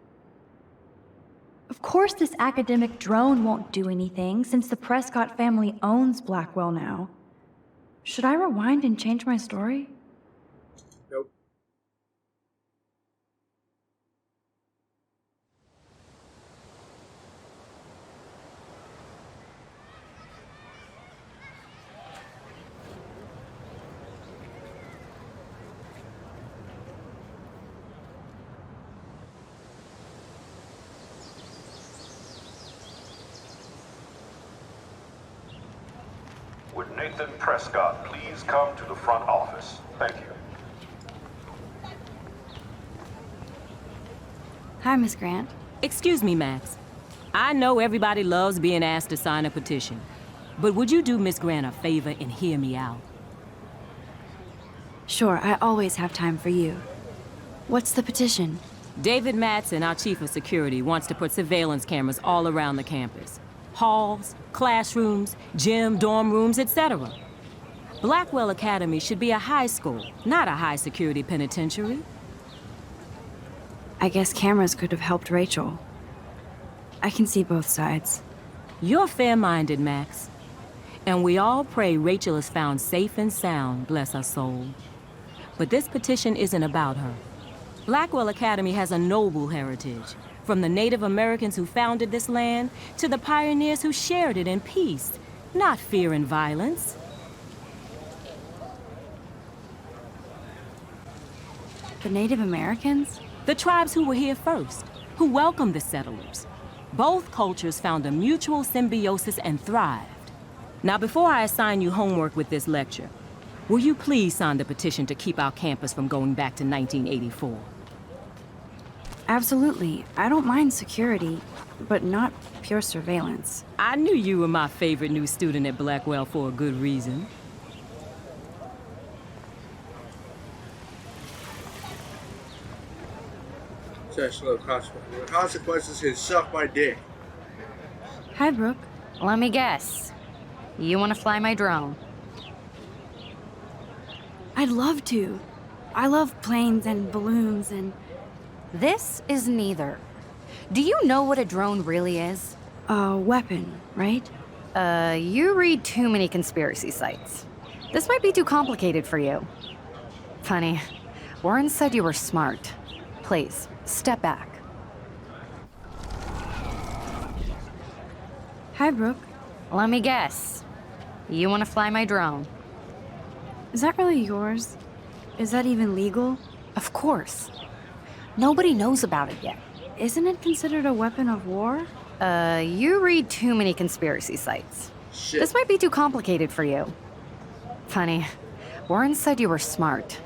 Of course this academic drone won't do anything, since the Prescott family owns Blackwell now. Should I rewind and change my story? Nope. Would Nathan Prescott please come to the front office? Thank you. Hi, Miss Grant. Excuse me, Max. I know everybody loves being asked to sign a petition, but would you do Miss Grant a favor and hear me out? Sure, I always have time for you. What's the petition? David Madsen, our chief of security, wants to put surveillance cameras all around the campus. Halls, classrooms, gym, dorm rooms, etc. Blackwell Academy should be a high school, not a high-security penitentiary. I guess cameras could have helped Rachel. I can see both sides. You're fair-minded, Max. And we all pray Rachel is found safe and sound, bless her soul. But this petition isn't about her. Blackwell Academy has a noble heritage. From the Native Americans who founded this land, to the pioneers who shared it in peace, not fear and violence. The Native Americans? The tribes who were here first, who welcomed the settlers. Both cultures found a mutual symbiosis and thrived. Now, before I assign you homework with this lecture, will you please sign the petition to keep our campus from going back to 1984? Absolutely. I don't mind security, but not pure surveillance. I knew you were my favorite new student at Blackwell for a good reason. Such low consequences. The consequences can suck my dick. Hi, Brooke. Let me guess. You want to fly my drone? I'd love to. I love planes and balloons and... This is neither. Do you know what a drone really is? a weapon, right? You read too many conspiracy sites. This might be too complicated for you. Funny, Warren said you were smart. Please, step back. Hi, Brooke. Let me guess. You want to fly my drone? Is that really yours? Is that even legal? Of course. Nobody knows about it yet. Isn't it considered a weapon of war? You read too many conspiracy sites. Shit. This might be too complicated for you. Funny, Warren said you were smart.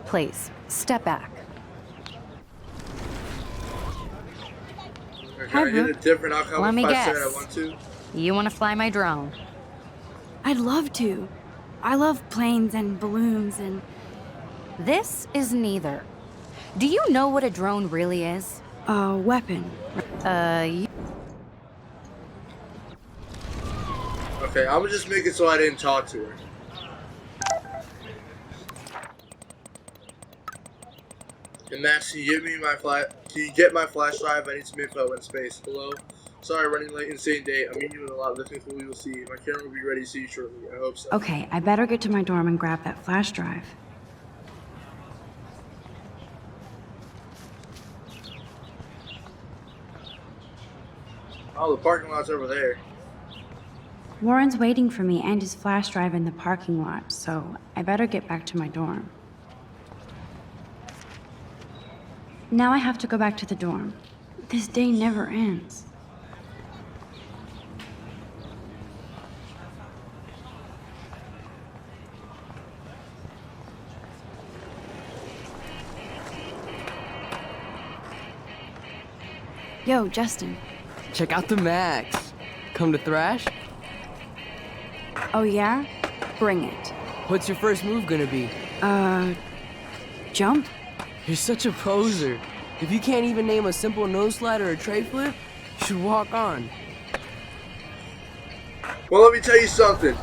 Please, step back. Can I get a different outcome Let me if I said I guess. want to? You want to fly my drone? I'd love to. I love planes and balloons and... This is neither. Do you know what a drone really is? A weapon. Okay, I'm gonna just make it so I didn't talk to her. And Max, can you get my flash drive? I need some info in space. Hello? Sorry, running late, insane day. I'm meeting you in a lot. Looking for we will see. My camera will be ready to see you shortly. I hope so. Okay, I better get to my dorm and grab that flash drive. Oh, the parking lot's over there. Warren's waiting for me and his flash drive in the parking lot, so I better get back to my dorm. Now I have to go back to the dorm. This day never ends. Yo, Justin. Check out the Max. Come to thrash? Oh yeah? Bring it. What's your first move gonna be? Jump? You're such a poser. If you can't even name a simple nose slide or a tray flip, you should walk on. Well, let me tell you something.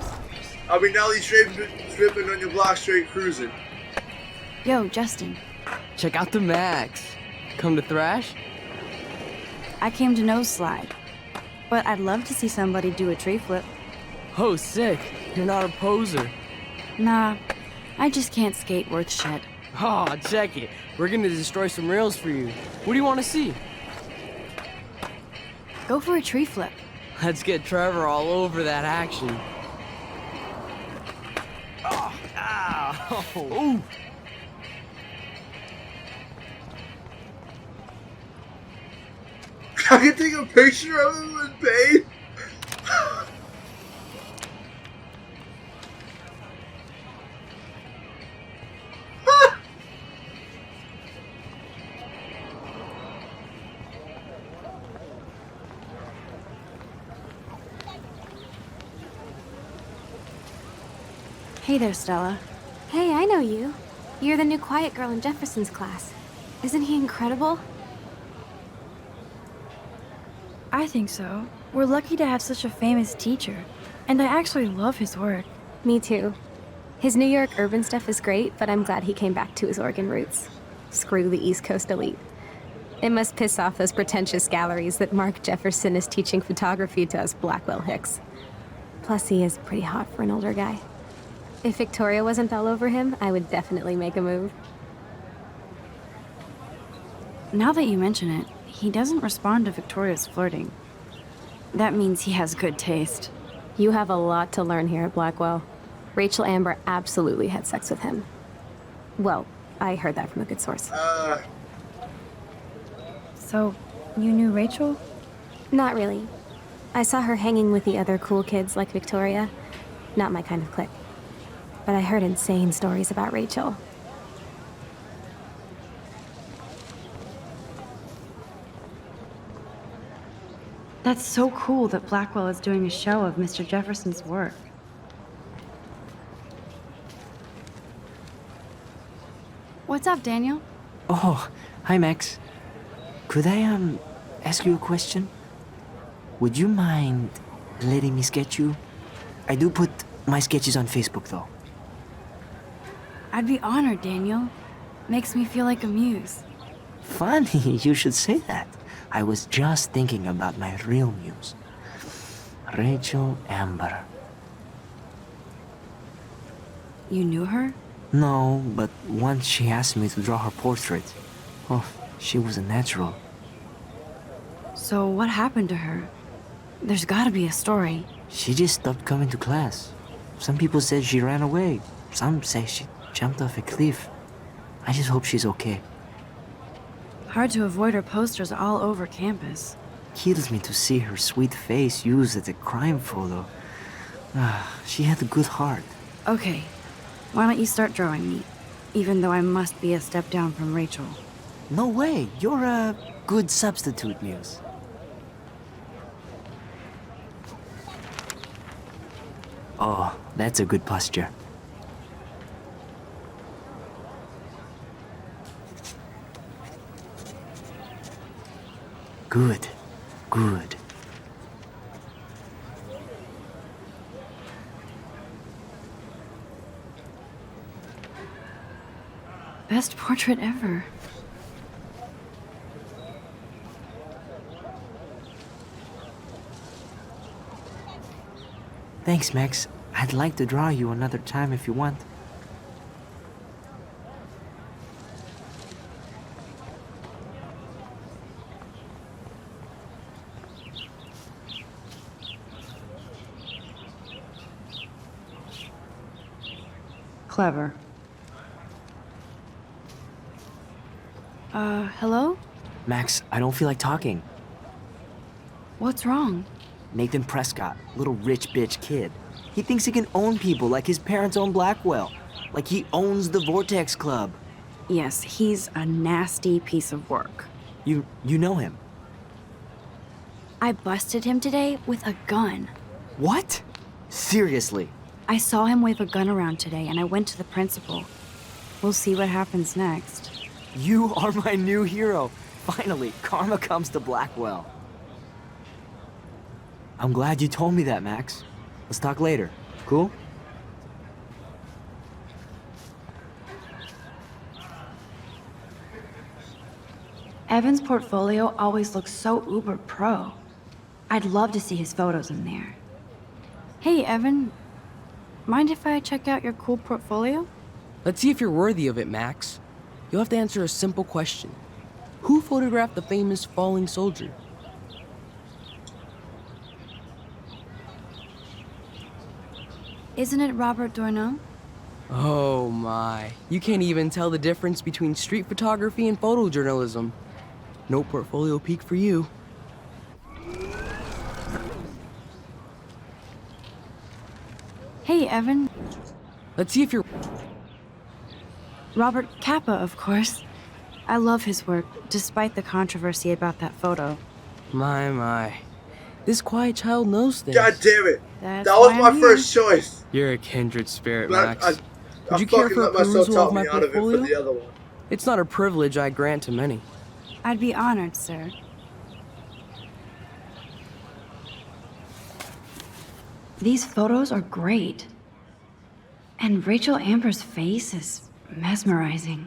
I'll be nollie stripping on your block straight cruising. Yo, Justin. Check out the Max. Come to thrash? I came to nose slide. But I'd love to see somebody do a tree flip. Oh, sick. You're not a poser. Nah, I just can't skate worth shit. Oh, check it. We're gonna destroy some rails for you. What do you want to see? Go for a tree flip. Let's get Trevor all over that action. Oh, ow. Ooh. I can take a picture of him with pain. Hey there, Stella. Hey, I know you. You're the new quiet girl in Jefferson's class. Isn't he incredible? I think so. We're lucky to have such a famous teacher. And I actually love his work. Me too. His New York urban stuff is great, but I'm glad he came back to his Oregon roots. Screw the East Coast elite. It must piss off those pretentious galleries that Mark Jefferson is teaching photography to us Blackwell Hicks. Plus, he is pretty hot for an older guy. If Victoria wasn't all over him, I would definitely make a move. Now that you mention it, he doesn't respond to Victoria's flirting. That means he has good taste. You have a lot to learn here at Blackwell. Rachel Amber absolutely had sex with him. Well, I heard that from a good source. So, you knew Rachel? Not really. I saw her hanging with the other cool kids like Victoria. Not my kind of clique. But I heard insane stories about Rachel. That's so cool that Blackwell is doing a show of Mr. Jefferson's work. What's up, Daniel? Oh, hi, Max. Could I, ask you a question? Would you mind letting me sketch you? I do put my sketches on Facebook, though. I'd be honored, Daniel. Makes me feel like a muse. Funny, you should say that. I was just thinking about my real muse. Rachel Amber. You knew her? No, but once she asked me to draw her portrait. Oh, she was a natural. So what happened to her? There's gotta be a story. She just stopped coming to class. Some people said she ran away. Some say she jumped off a cliff. I just hope she's okay. Hard to avoid her posters all over campus. Kills me to see her sweet face used as a crime photo. She had a good heart. Okay, why don't you start drawing me? Even though I must be a step down from Rachel. No way, you're a good substitute, Muse. Oh, that's a good posture. Good. Good. Best portrait ever. Thanks, Max. I'd like to draw you another time if you want. Clever. Hello? Max, I don't feel like talking. What's wrong? Nathan Prescott, little rich bitch kid. He thinks he can own people like his parents own Blackwell. Like he owns the Vortex Club. Yes, he's a nasty piece of work. You know him? I busted him today with a gun. What? Seriously? I saw him wave a gun around today and I went to the principal. We'll see what happens next. You are my new hero. Finally, karma comes to Blackwell. I'm glad you told me that, Max. Let's talk later. Cool? Evan's portfolio always looks so uber pro. I'd love to see his photos in there. Hey, Evan. Mind if I check out your cool portfolio? Let's see if you're worthy of it, Max. You'll have to answer a simple question. Who photographed the famous falling soldier? Isn't it Robert Doisneau? Oh my. You can't even tell the difference between street photography and photojournalism. No portfolio peak for you. Hey, Evan. Let's see if you're... Robert Capa, of course. I love his work, despite the controversy about that photo. My. This quiet child knows things. God damn it! That's That was why my I'm first here. choice. You're a kindred spirit, But Max. I Would you care fucking for a let myself perusal talk of my me out of it for portfolio? the other one. It's not a privilege I grant to many. I'd be honored, sir. These photos are great. And Rachel Amber's face is mesmerizing.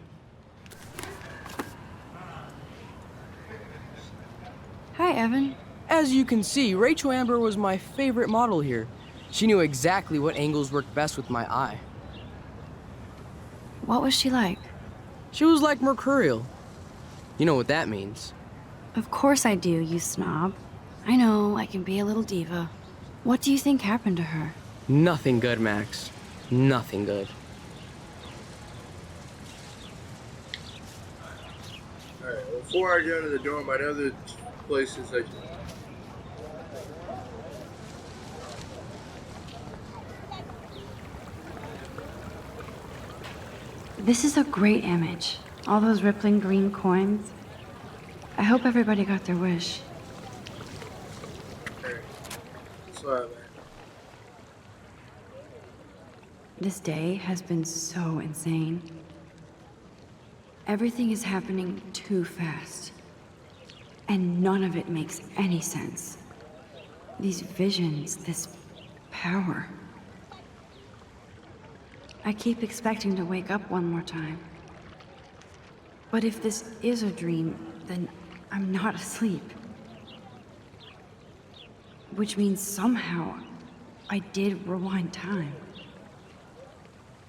Hi, Evan. As you can see, Rachel Amber was my favorite model here. She knew exactly what angles worked best with my eye. What was she like? She was like mercurial. You know what that means. Of course I do, you snob. I know, I can be a little diva. What do you think happened to her? Nothing good, Max. Nothing good. Alright, before I go to the dorm, I know the places I... This is a great image. All those rippling green coins. I hope everybody got their wish. Hey, sorry, man. This day has been so insane. Everything is happening too fast. And none of it makes any sense. These visions, this power. I keep expecting to wake up one more time. But if this is a dream, then I'm not asleep. Which means somehow I did rewind time.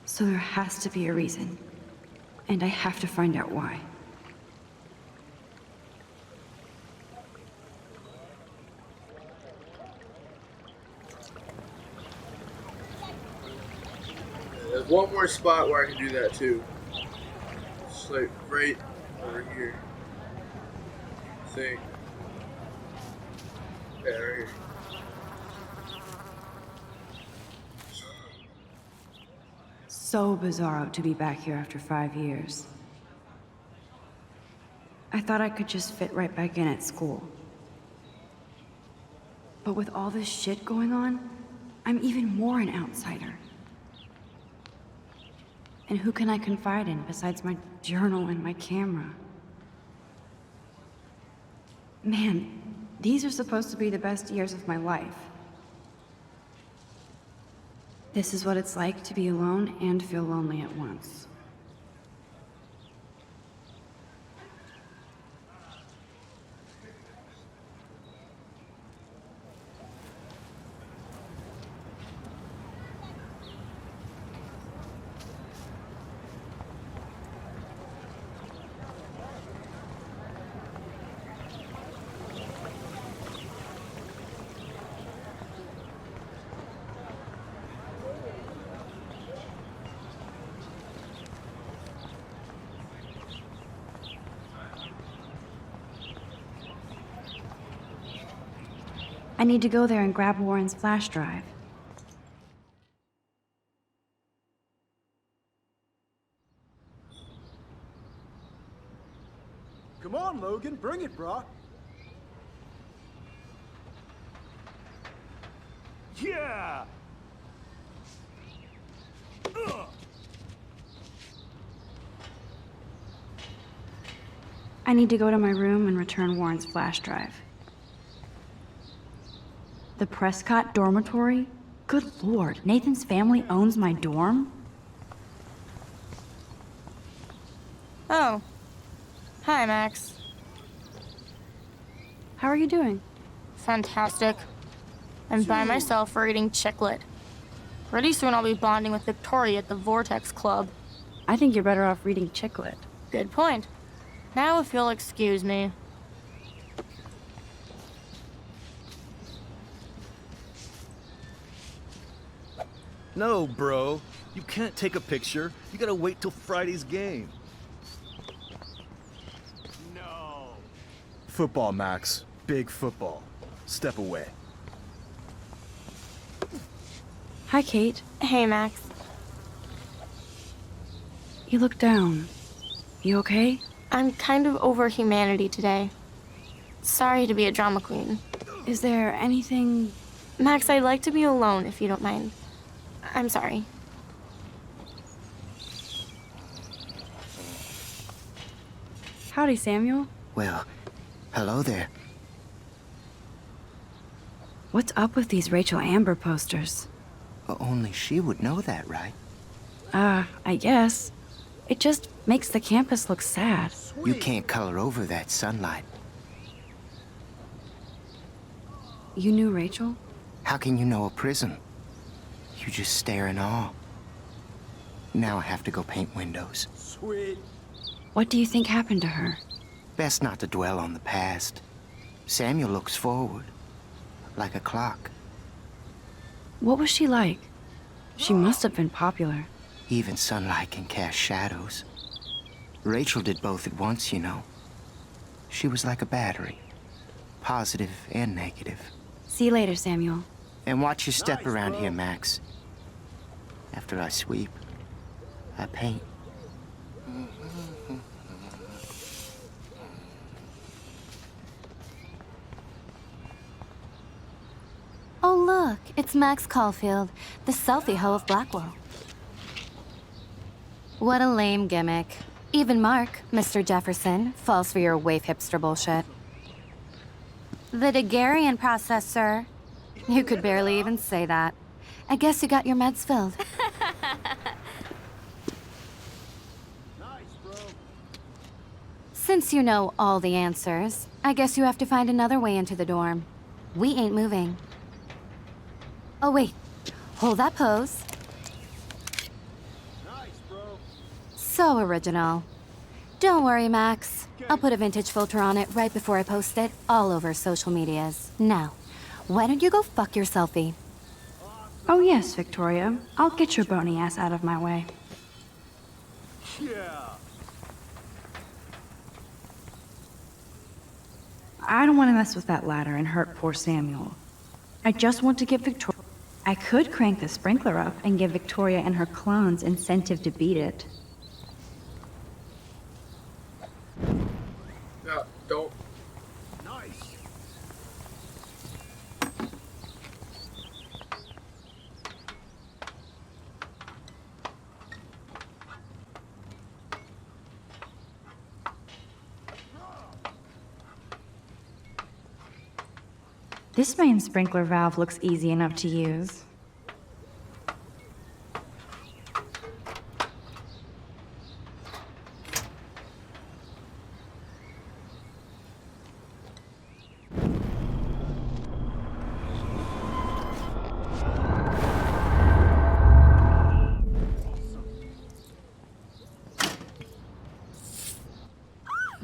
So there has to be a reason. And I have to find out why. There's one more spot where I can do that too. It's like right over here. I think. Yeah, right here. So bizarro to be back here after 5 years. I thought I could just fit right back in at school. But with all this shit going on, I'm even more an outsider. And who can I confide in besides my journal and my camera? Man, these are supposed to be the best years of my life. This is what it's like to be alone and feel lonely at once. I need to go there and grab Warren's flash drive. Come on, Logan, bring it, brah. Yeah! Ugh. I need to go to my room and return Warren's flash drive. The Prescott dormitory? Good lord, Nathan's family owns my dorm? Oh. Hi, Max. How are you doing? Fantastic. I'm by myself reading Chicklet. Pretty soon I'll be bonding with Victoria at the Vortex Club. I think you're better off reading Chicklet. Good point. Now if you'll excuse me. No, bro. You can't take a picture. You gotta wait till Friday's game. No. Football, Max. Big football. Step away. Hi, Kate. Hey, Max. You look down. You okay? I'm kind of over humanity today. Sorry to be a drama queen. Is there anything... Max, I'd like to be alone if you don't mind. I'm sorry. Howdy, Samuel. Well, hello there. What's up with these Rachel Amber posters? Only she would know that, right? I guess. It just makes the campus look sad. You can't color over that sunlight. You knew Rachel? How can you know a prism? You just stare in awe. Now I have to go paint windows. Sweet. What do you think happened to her? Best not to dwell on the past. Samuel looks forward, like a clock. What was she like? She must have been popular. Even sunlight can cast shadows. Rachel did both at once, you know. She was like a battery, positive and negative. See you later, Samuel. And watch your step around here, Max. After I sweep, I paint. Oh, look, it's Max Caulfield, the selfie hoe of Blackwell. What a lame gimmick. Even Mark, Mr. Jefferson, falls for your wave hipster bullshit. The Daguerrean process, sir. You could barely even say that. I guess you got your meds filled. Since you know all the answers, I guess you have to find another way into the dorm. We ain't moving. Oh, wait. Hold that pose. So original. Don't worry, Max. I'll put a vintage filter on it right before I post it all over social medias. Now, why don't you go fuck your selfie? Oh yes, Victoria. I'll get your bony ass out of my way. Yeah. I don't want to mess with that ladder and hurt poor Samuel. I just want to get Victoria... I could crank the sprinkler up and give Victoria and her clones incentive to beat it. No, don't. Nice. This main sprinkler valve looks easy enough to use.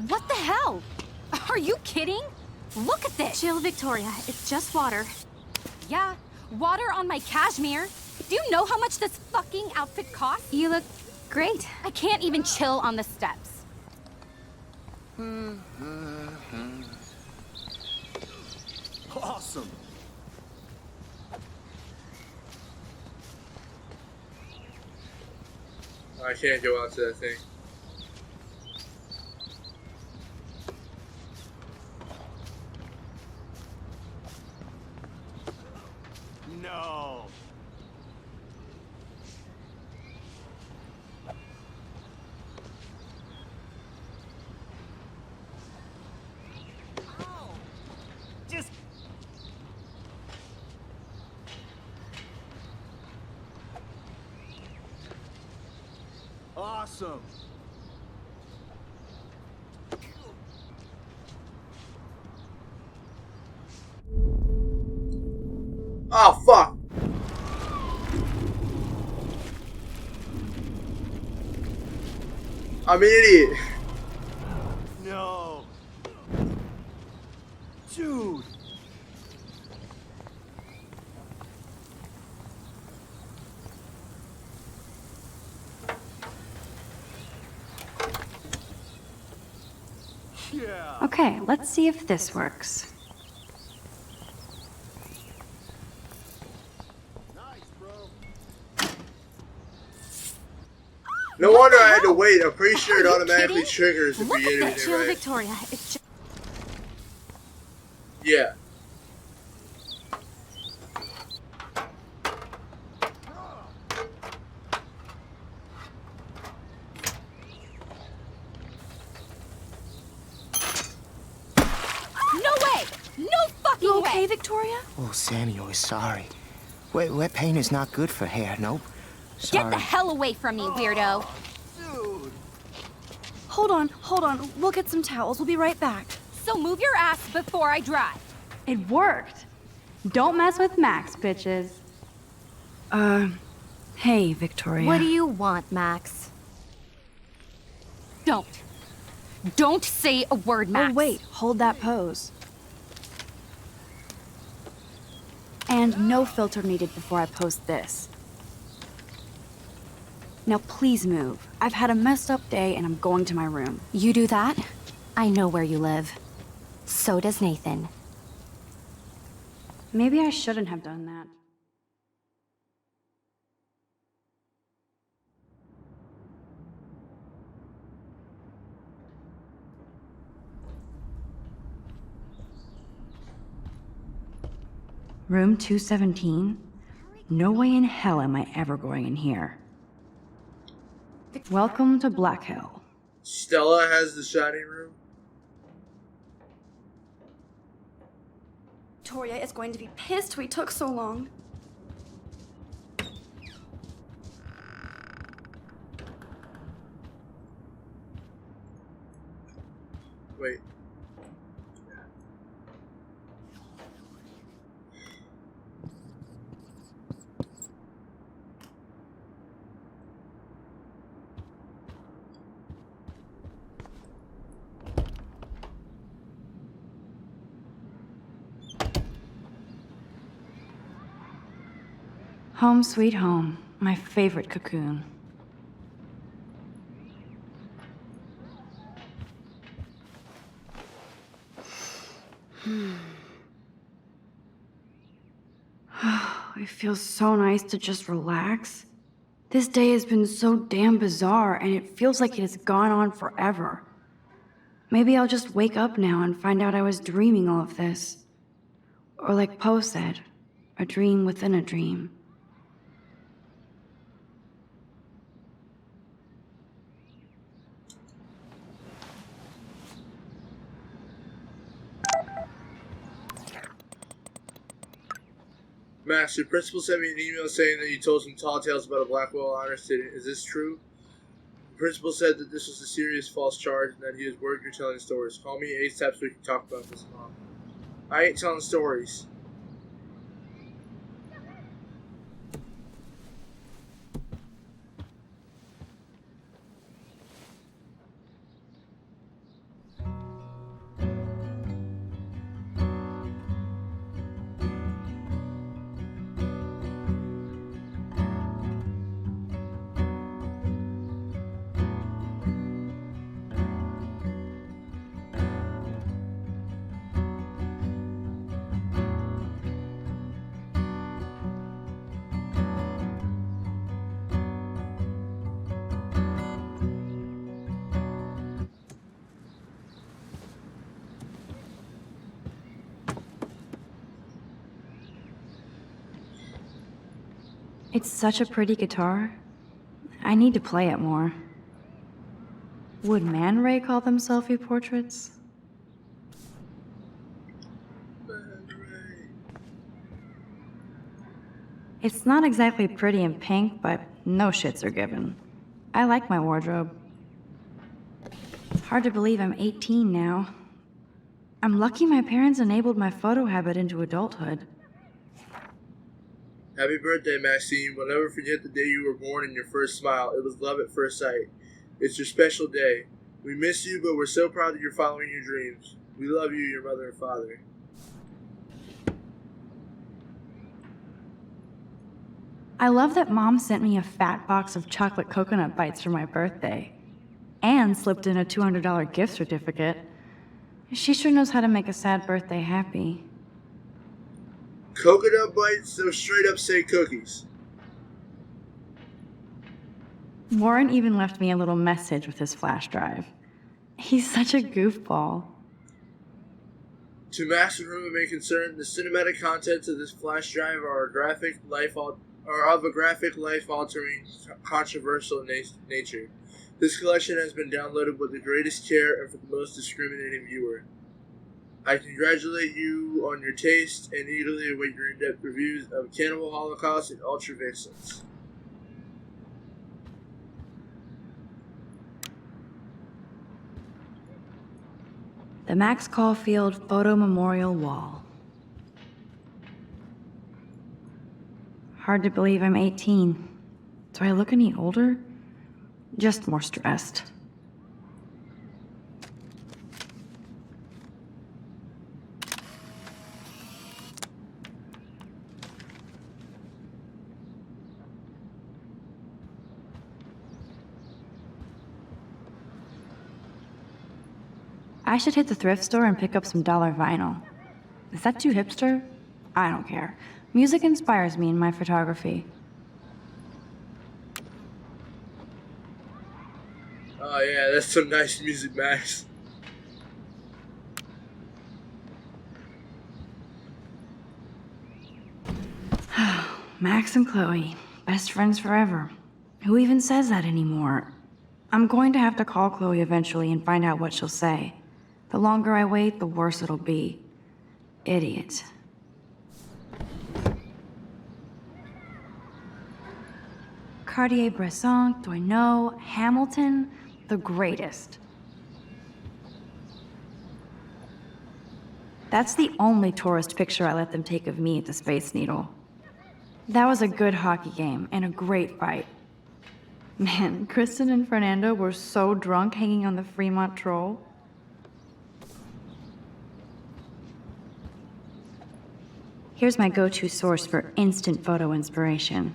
What the hell? Are you kidding? Look at this! Chill, Victoria. It's just water. Yeah, water on my cashmere. Do you know how much this fucking outfit costs? You look great. I can't even chill on the steps. Awesome. I can't go out to that thing. No. Just... Awesome. Oh, fuck! I'm an idiot. No. Dude. Yeah. Okay, let's see if this works. No wonder I had to wait. I'm pretty sure it Are you automatically kidding? triggers if Look you at get that. everything Chill, right. Victoria. It's just... Yeah. No way! No fucking You way! okay, Victoria? Oh, Samuel is sorry. Wet paint is not good for hair, nope. Get Sorry. the hell away from me, weirdo! Hold on. We'll get some towels. We'll be right back. So move your ass before I drive. It worked. Don't mess with Max, bitches. Hey, Victoria. What do you want, Max? Don't. Don't say a word, Max. Oh, wait. Hold that pose. And no filter needed before I post this. Now please move. I've had a messed up day and I'm going to my room. You do that? I know where you live. So does Nathan. Maybe I shouldn't have done that. Room 217? No way in hell am I ever going in here. Welcome to Black Hill. Stella has the shining room. Victoria is going to be pissed we took so long. Wait. Home sweet home, my favorite cocoon. It feels so nice to just relax. This day has been so damn bizarre, and it feels like it has gone on forever. Maybe I'll just wake up now and find out I was dreaming all of this. Or like Poe said, a dream within a dream. Max, your principal sent me an email saying that you told some tall tales about a Blackwell honor student. Is this true? The principal said that this was a serious false charge and that he is worried you're telling stories. Call me ASAP so we can talk about this, Mom. I ain't telling stories. It's such a pretty guitar. I need to play it more. Would Man Ray call them selfie portraits? It's not exactly pretty in pink, but no shits are given. I like my wardrobe. Hard to believe I'm 18 now. I'm lucky my parents enabled my photo habit into adulthood. Happy birthday, Maxine. We'll never forget the day you were born and your first smile. It was love at first sight. It's your special day. We miss you, but we're so proud that you're following your dreams. We love you, your mother and father. I love that Mom sent me a fat box of chocolate coconut bites for my birthday. And slipped in a $200 gift certificate. She sure knows how to make a sad birthday happy. Coconut bites, those straight up say cookies. Warren even left me a little message with his flash drive. He's such a goofball. To Max and whom it may concern, the cinematic contents of this flash drive are of a graphic, life-altering, controversial nature. This collection has been downloaded with the greatest care and for the most discriminating viewer. I congratulate you on your taste and eagerly await your in-depth reviews of Cannibal Holocaust and Ultra Vixens. The Max Caulfield Photo Memorial Wall. Hard to believe I'm 18. Do I look any older? Just more stressed. I should hit the thrift store and pick up some dollar vinyl. Is that too hipster? I don't care. Music inspires me in my photography. Oh yeah, that's some nice music, Max. Max and Chloe, best friends forever. Who even says that anymore? I'm going to have to call Chloe eventually and find out what she'll say. The longer I wait, the worse it'll be. Idiot. Cartier-Bresson, Doisneau, Hamilton, the greatest. That's the only tourist picture I let them take of me at the Space Needle. That was a good hockey game and a great fight. Man, Kristen and Fernando were so drunk hanging on the Fremont Troll. Here's my go-to source for instant photo inspiration.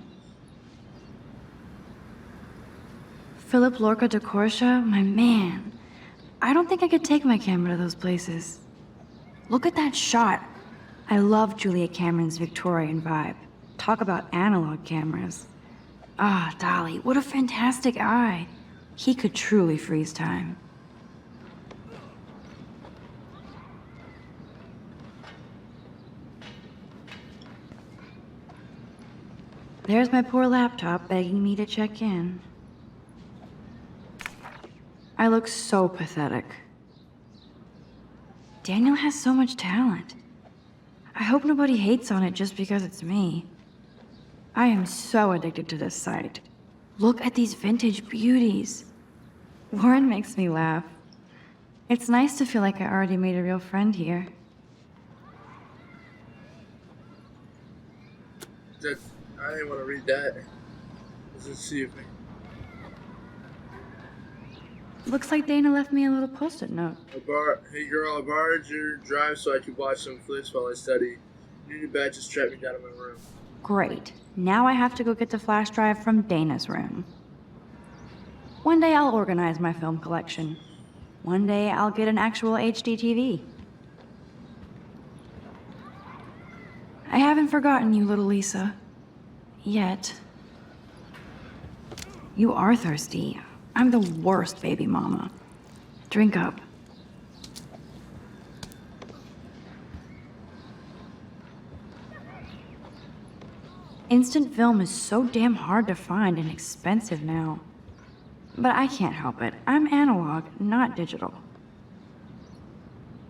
Philip Lorca de Corsia, my man. I don't think I could take my camera to those places. Look at that shot. I love Julia Cameron's Victorian vibe. Talk about analog cameras. Ah, Dolly, what a fantastic eye. He could truly freeze time. There's my poor laptop begging me to check in. I look so pathetic. Daniel has so much talent. I hope nobody hates on it just because it's me. I am so addicted to this site. Look at these vintage beauties. Warren makes me laugh. It's nice to feel like I already made a real friend here. I didn't want to read that. Let's see if Looks like Dana left me a little post-it note. Hey girl, I borrowed your drive so I could watch some flicks while I study. You need a badge to strap me down in my room. Great. Now I have to go get the flash drive from Dana's room. One day I'll organize my film collection. One day I'll get an actual HD TV. I haven't forgotten you, little Lisa. Yet. You are thirsty. I'm the worst baby mama. Drink up. Instant film is so damn hard to find and expensive now. But I can't help it. I'm analog, not digital.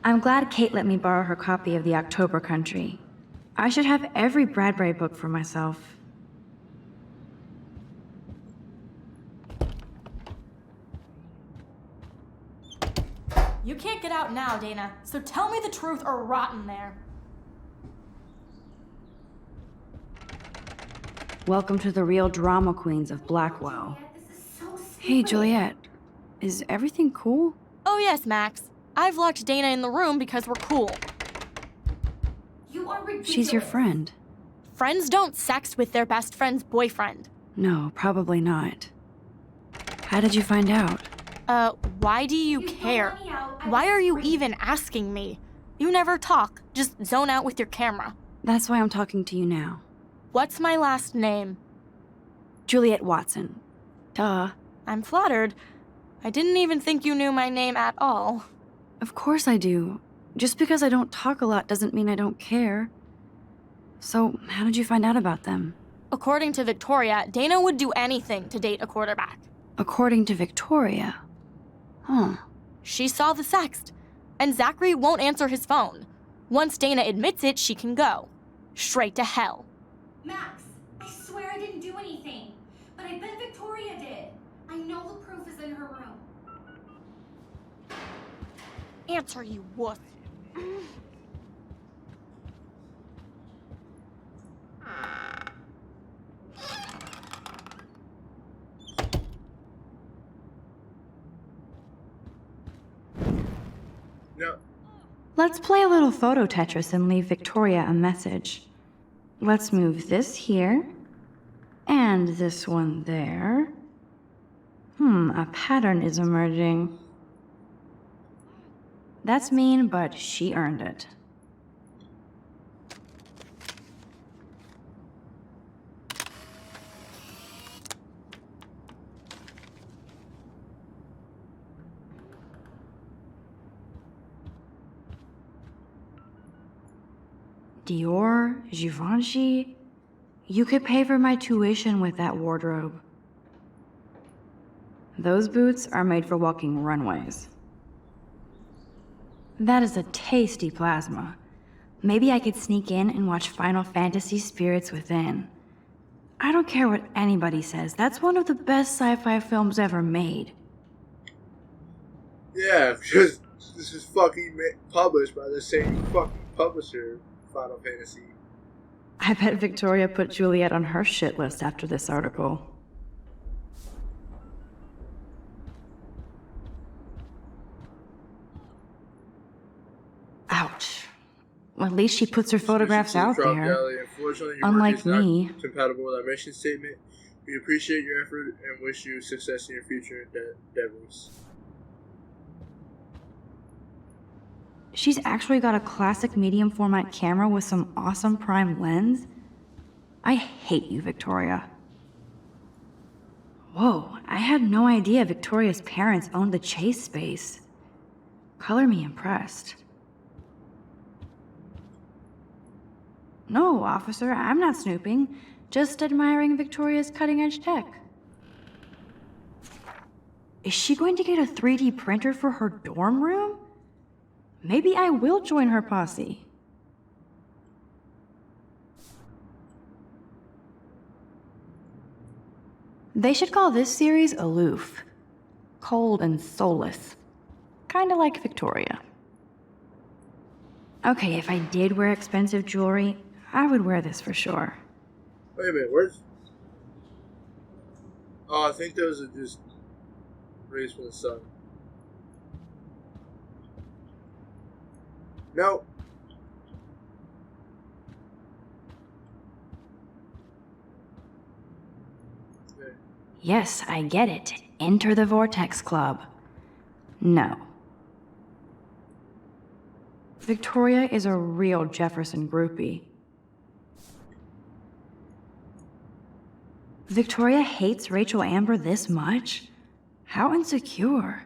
I'm glad Kate let me borrow her copy of The October Country. I should have every Bradbury book for myself. You can't get out now, Dana, so tell me the truth or rot in there. Welcome to the real drama queens of Blackwell. Hey, Juliet. Is everything cool? Oh yes, Max. I've locked Dana in the room because we're cool. You are ridiculous. She's your friend. Friends don't sex with their best friend's boyfriend. No, probably not. How did you find out? Why do you care? Why are you even asking me? You never talk, just zone out with your camera. That's why I'm talking to you now. What's my last name? Juliet Watson. Duh. I'm flattered. I didn't even think you knew my name at all. Of course I do. Just because I don't talk a lot doesn't mean I don't care. So, how did you find out about them? According to Victoria, Dana would do anything to date a quarterback. According to Victoria? Huh. She saw the sext, and Zachary won't answer his phone. Once Dana admits it, she can go. Straight to hell. Max, I swear I didn't do anything. But I bet Victoria did. I know the proof is in her room. Answer, you wuss. No. Let's play a little photo Tetris and leave Victoria a message. Let's move this here, and this one there. A pattern is emerging. That's mean, but she earned it. Dior, Givenchy. You could pay for my tuition with that wardrobe. Those boots are made for walking runways. That is a tasty plasma. Maybe I could sneak in and watch Final Fantasy Spirits Within. I don't care what anybody says, that's one of the best sci-fi films ever made. Yeah, because this is fucking published by the same fucking publisher, Final Fantasy. I bet Victoria put Juliet on her shit list after this article. Ouch. Well, at least she puts her photographs out there. Unlike me. Compatible with our mission statement. We appreciate your effort and wish you success in your future endeavors. She's actually got a classic medium format camera with some awesome prime lens. I hate you, Victoria. Whoa, I had no idea Victoria's parents owned the chase space. Color me impressed. No, officer, I'm not snooping. Just admiring Victoria's cutting-edge tech. Is she going to get a 3D printer for her dorm room? Maybe I will join her posse. They should call this series aloof. Cold and soulless. Kinda like Victoria. Okay, if I did wear expensive jewelry, I would wear this for sure. Wait a minute, where's... Oh, I think those are just rays from the sun. No. Okay. Yes, I get it. Enter the Vortex Club. No. Victoria is a real Jefferson groupie. Victoria hates Rachel Amber this much? How insecure.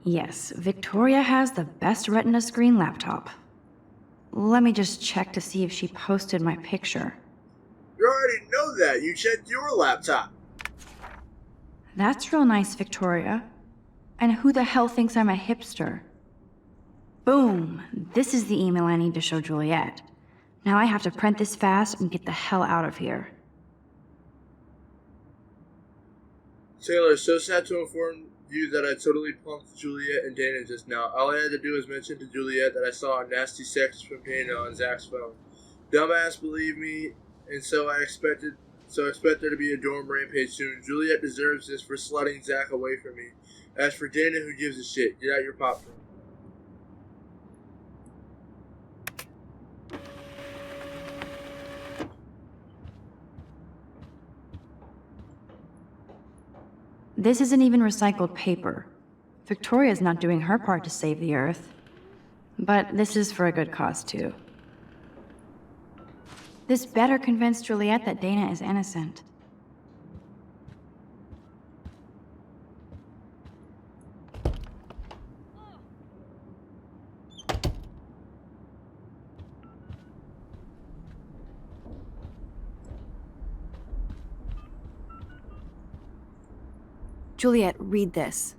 Yes, Victoria has the best Retina screen laptop. Let me just check to see if she posted my picture. You already know that. You checked your laptop. That's real nice, Victoria. And who the hell thinks I'm a hipster? Boom! This is the email I need to show Juliet. Now I have to print this fast and get the hell out of here. Taylor, so sad to inform you that I totally punked Juliet and Dana just now. All I had to do was mention to Juliet that I saw a nasty text from Dana on Zach's phone. Dumbass believed me, and so expect there to be a dorm rampage soon. Juliet deserves this for slutting Zach away from me. As for Dana, who gives a shit? Get out your popcorn. This isn't even recycled paper. Victoria's not doing her part to save the Earth. But this is for a good cause, too. This better convince Juliet that Dana is innocent. Juliet, read this.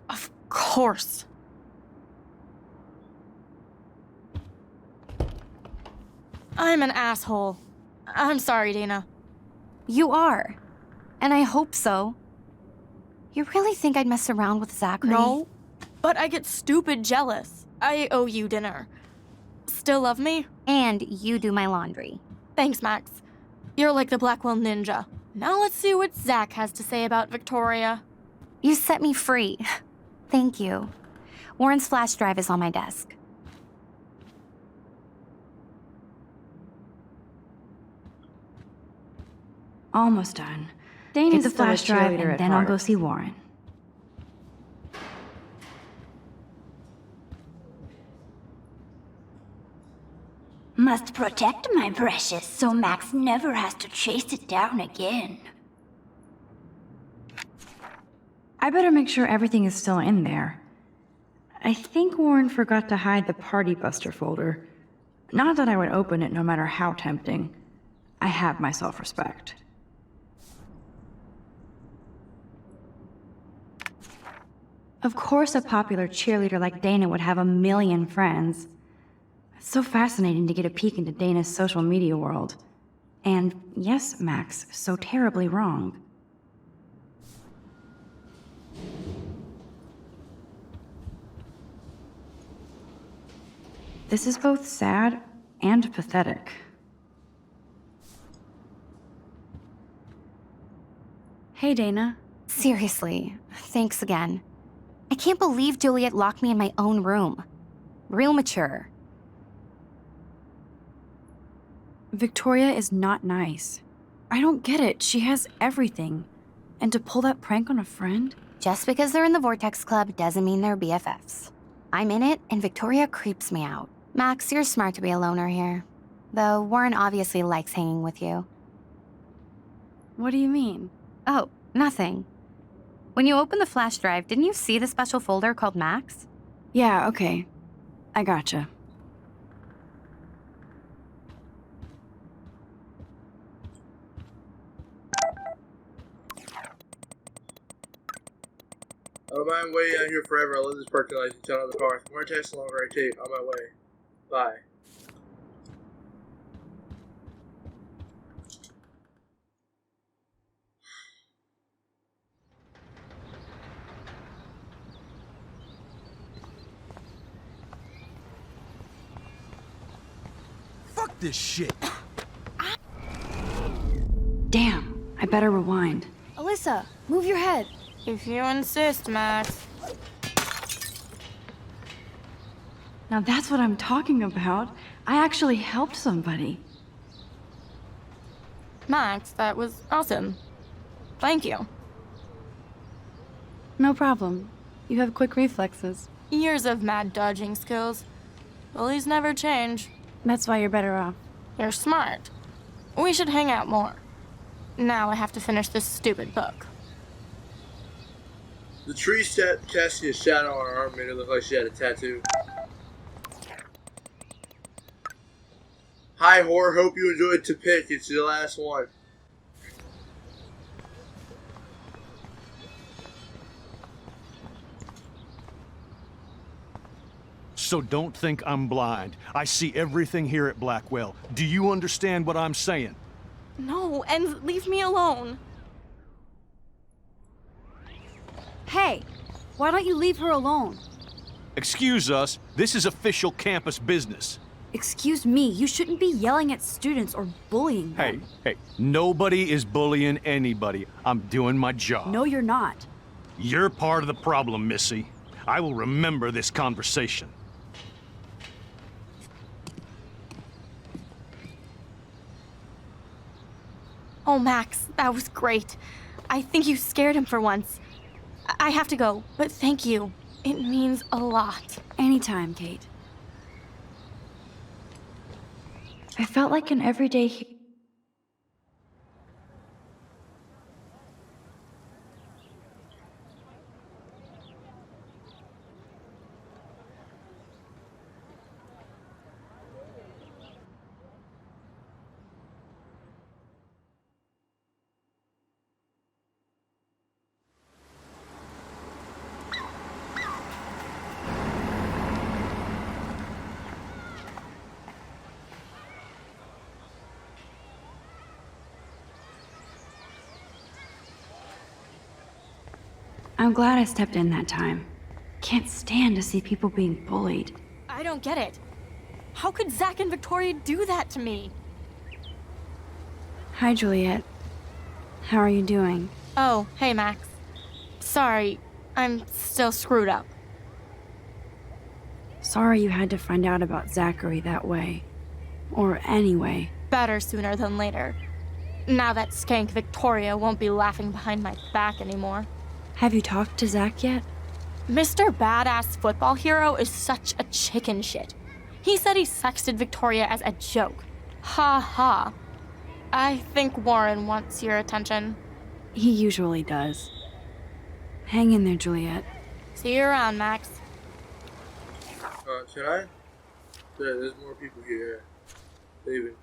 Of course. I'm an asshole. I'm sorry, Dana. You are. And I hope so. You really think I'd mess around with Zachary? No, but I get stupid jealous. I owe you dinner. Still love me? And you do my laundry. Thanks, Max. You're like the Blackwell Ninja. Now let's see what Zach has to say about Victoria. You set me free. Thank you. Warren's flash drive is on my desk. Almost done. Dana's the flash drive, and then I'll go see Warren. Must protect my precious so Max never has to chase it down again. I better make sure everything is still in there. I think Warren forgot to hide the Party Buster folder. Not that I would open it no matter how tempting. I have my self-respect. Of course a popular cheerleader like Dana would have a million friends. It's so fascinating to get a peek into Dana's social media world. And yes, Max, so terribly wrong. This is both sad and pathetic. Hey, Dana. Seriously, thanks again. I can't believe Juliet locked me in my own room. Real mature. Victoria is not nice. I don't get it. She has everything. And to pull that prank on a friend? Just because they're in the Vortex Club doesn't mean they're BFFs. I'm in it, and Victoria creeps me out. Max, you're smart to be a loner here. Though Warren obviously likes hanging with you. What do you mean? Oh, nothing. When you opened the flash drive, didn't you see the special folder called Max? Yeah, okay. I gotcha. I don't mind waiting out here forever. I love this parking lot. You can tell on the cars. More text, the longer I take. On my way. Bye. Fuck this shit. Damn, I better rewind. Alyssa, move your head. If you insist, Max. Now that's what I'm talking about. I actually helped somebody. Max, that was awesome. Thank you. No problem. You have quick reflexes. Years of mad dodging skills. Bullies never change. That's why you're better off. You're smart. We should hang out more. Now I have to finish this stupid book. The tree casting a shadow on her arm made it look like she had a tattoo. Hi, whore. Hope you enjoyed To Pick. It's the last one. So don't think I'm blind. I see everything here at Blackwell. Do you understand what I'm saying? No, and leave me alone. Hey, why don't you leave her alone? Excuse us, this is official campus business. Excuse me, you shouldn't be yelling at students or bullying them. Hey, nobody is bullying anybody. I'm doing my job. No, you're not. You're part of the problem, Missy. I will remember this conversation. Oh, Max, that was great. I think you scared him for once. I have to go, but thank you. It means a lot. Anytime, Kate. I felt like an everyday I'm glad I stepped in that time. Can't stand to see people being bullied. I don't get it. How could Zach and Victoria do that to me? Hi, Juliet. How are you doing? Oh, hey, Max. Sorry, I'm still screwed up. Sorry you had to find out about Zachary that way. Or anyway. Better sooner than later. Now that skank Victoria won't be laughing behind my back anymore. Have you talked to Zach yet? Mr. Badass Football Hero is such a chicken shit. He said he sexted Victoria as a joke. Ha ha. I think Warren wants your attention. He usually does. Hang in there, Juliet. See you around, Max. Should I? There's more people here. David.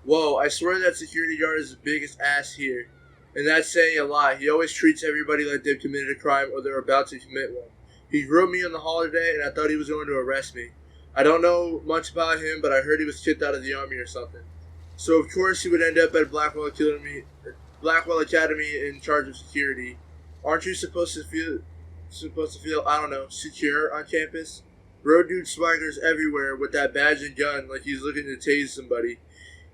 Whoa, I swear that security guard is the biggest ass here. And that's saying a lot. He always treats everybody like they've committed a crime or they're about to commit one. He groped me in the hall today and I thought he was going to arrest me. I don't know much about him, but I heard he was kicked out of the army or something. So of course he would end up at Blackwell Academy in charge of security. Aren't you supposed to feel, I don't know, secure on campus? Road dude swaggers everywhere with that badge and gun like he's looking to tase somebody.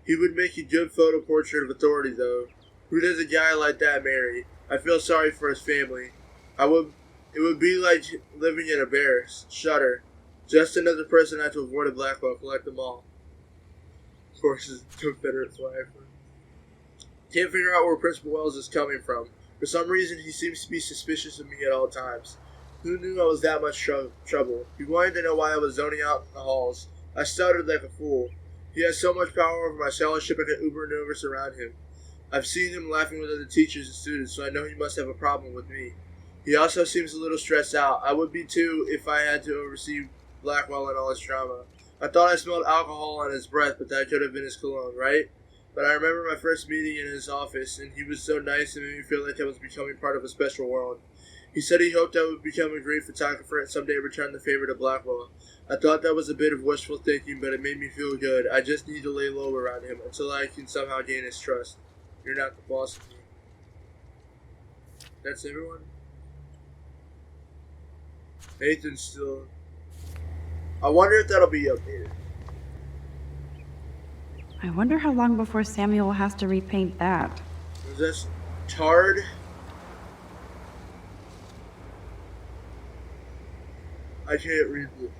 He would make a good photo portrait of authority though. Who does a guy like that marry? I feel sorry for his family. It would be like living in a bear. Shudder. Just another person I had to avoid at Blackwell. Collect them all. Of course, his Confederate flag. Can't figure out where Principal Wells is coming from. For some reason, he seems to be suspicious of me at all times. Who knew I was that much trouble? He wanted to know why I was zoning out in the halls. I stuttered like a fool. He has so much power over my scholarship I get uber nervous around him. I've seen him laughing with other teachers and students, so I know he must have a problem with me. He also seems a little stressed out. I would be too if I had to oversee Blackwell and all his drama. I thought I smelled alcohol on his breath, but that could have been his cologne, right? But I remember my first meeting in his office, and he was so nice and made me feel like I was becoming part of a special world. He said he hoped I would become a great photographer and someday return the favor to Blackwell. I thought that was a bit of wishful thinking, but it made me feel good. I just need to lay low around him until I can somehow gain his trust. You're not the boss of me. That's everyone? Nathan's still... I wonder if that'll be updated. I wonder how long before Samuel has to repaint that. Was this tarred? I can't read it.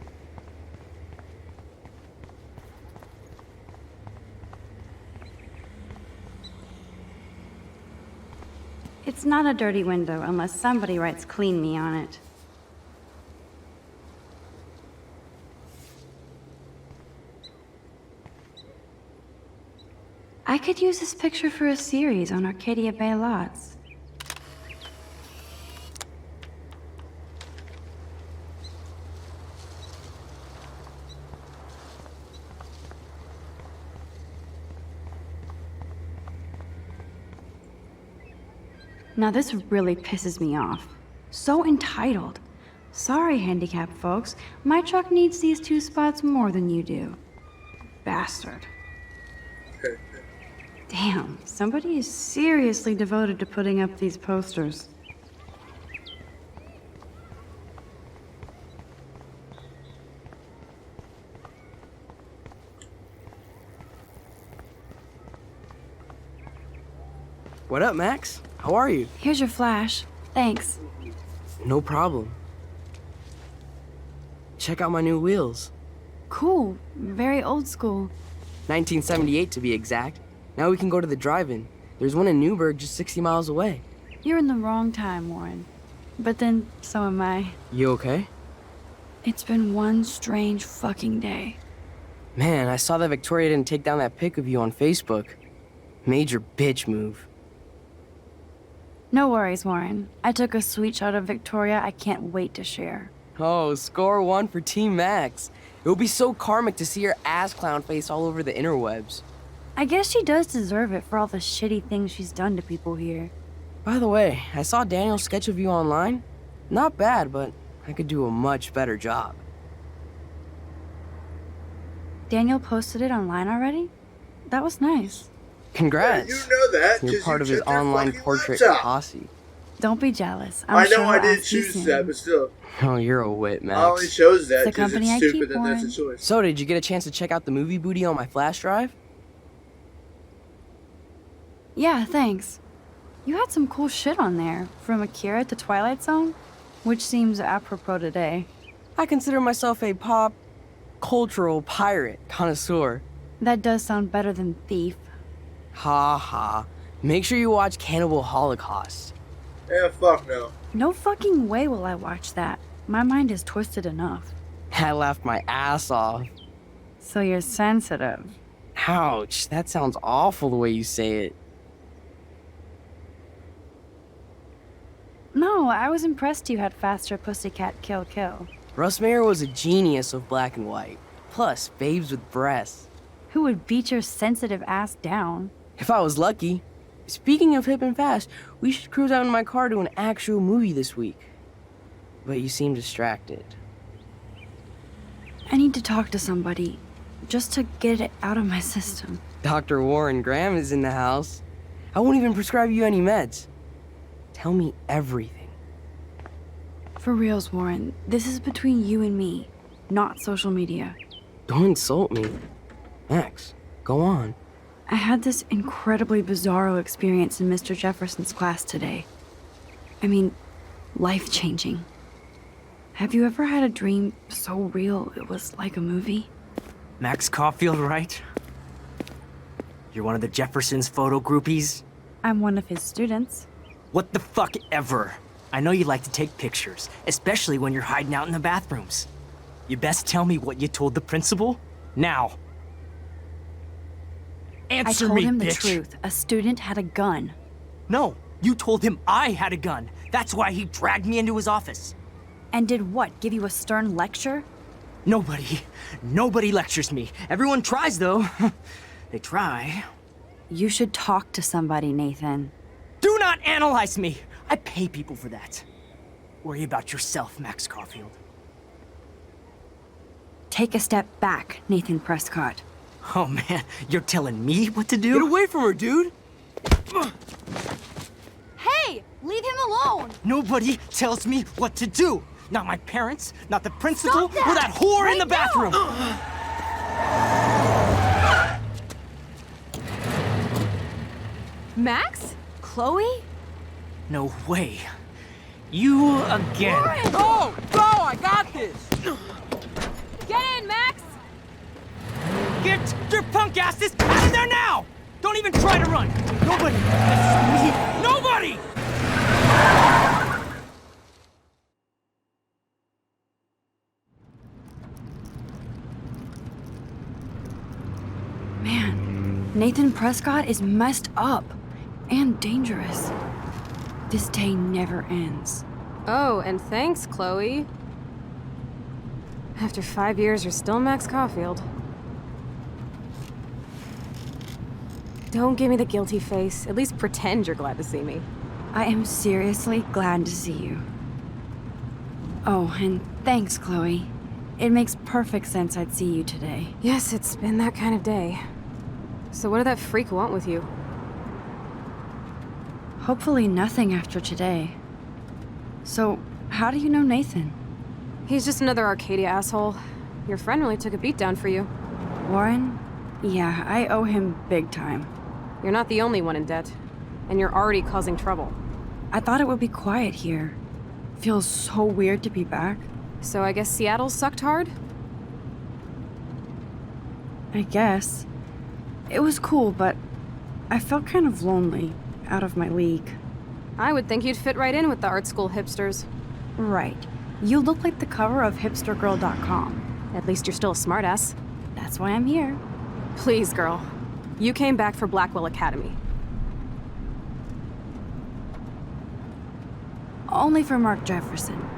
It's not a dirty window unless somebody writes "clean me" on it. I could use this picture for a series on Arcadia Bay lots. Now this really pisses me off. So entitled. Sorry, handicapped folks. My truck needs these 2 spots more than you do. Bastard. Damn, somebody is seriously devoted to putting up these posters. What up, Max? How are you? Here's your flash. Thanks. No problem. Check out my new wheels. Cool. Very old school. 1978 to be exact. Now we can go to the drive-in. There's one in Newburgh just 60 miles away. You're in the wrong time, Warren. But then, so am I. You okay? It's been one strange fucking day. Man, I saw that Victoria didn't take down that pic of you on Facebook. Major bitch move. No worries, Warren. I took a sweet shot of Victoria I can't wait to share. Oh, score 1 for Team Max. It would be so karmic to see her ass clown face all over the interwebs. I guess she does deserve it for all the shitty things she's done to people here. By the way, I saw Daniel's sketch of you online. Not bad, but I could do a much better job. Daniel posted it online already? That was nice. Congrats. Yeah, you know that. You're part of his online portrait laptop. posse. Don't be jealous. I know sure I I'll didn't ask you choose soon. that, but still. Oh, you're a wit, Max. I only chose that The because company I it's stupid keep, that that's a Warren. choice. So, did you get a chance to check out the movie booty on my flash drive? Yeah, thanks. You had some cool shit on there, from Akira to Twilight Zone, which seems apropos today. I consider myself a pop cultural pirate connoisseur. That does sound better than thief. Ha ha. Make sure you watch Cannibal Holocaust. Yeah, fuck no. No fucking way will I watch that. My mind is twisted enough. I laughed my ass off. So you're sensitive. Ouch, that sounds awful the way you say it. No, I was impressed you had faster Pussycat Kill Kill. Russ Meyer was a genius of black and white. Plus, babes with breasts. Who would beat your sensitive ass down? If I was lucky. Speaking of hip and fast, we should cruise out in my car to an actual movie this week. But you seem distracted. I need to talk to somebody, just to get it out of my system. Dr. Warren Graham is in the house. I won't even prescribe you any meds. Tell me everything. For reals, Warren, this is between you and me, not social media. Don't insult me. Max, go on. I had this incredibly bizarro experience in Mr. Jefferson's class today. I mean, life-changing. Have you ever had a dream so real it was like a movie? Max Caulfield, right? You're one of the Jefferson's photo groupies? I'm one of his students. What the fuck ever? I know you like to take pictures, especially when you're hiding out in the bathrooms. You best tell me what you told the principal, now. Answer I told me, him bitch. the truth. A student had a gun. No, you told him I had a gun. That's why he dragged me into his office. And did what, give you a stern lecture? Nobody lectures me. Everyone tries, though. They try. You should talk to somebody, Nathan. Do not analyze me! I pay people for that. Worry about yourself, Max Caulfield. Take a step back, Nathan Prescott. Oh man, you're telling me what to do? Get away from her, dude! Hey! Leave him alone! Nobody tells me what to do! Not my parents, not the principal, Stop that! or that whore in Right the bathroom! Max? Chloe? No way. You again. Go! Go! I got this! Get in, Max! Get your punk asses out of there now! Don't even try to run! Nobody! That's me! Nobody! Man, Nathan Prescott is messed up and dangerous. This day never ends. Oh, and thanks, Chloe. After 5 years, you're still Max Caulfield. Don't give me the guilty face. At least pretend you're glad to see me. I am seriously glad to see you. Oh, and thanks, Chloe. It makes perfect sense I'd see you today. Yes, it's been that kind of day. So what did that freak want with you? Hopefully nothing after today. So, how do you know Nathan? He's just another Arcadia asshole. Your friend really took a beat down for you. Warren? Yeah, I owe him big time. You're not the only one in debt. And you're already causing trouble. I thought it would be quiet here. Feels so weird to be back. So I guess Seattle sucked hard? I guess. It was cool, but I felt kind of lonely, out of my league. I would think you'd fit right in with the art school hipsters. Right. You look like the cover of hipstergirl.com. At least you're still a smartass. That's why I'm here. Please, girl. You came back for Blackwell Academy. Only for Mark Jefferson.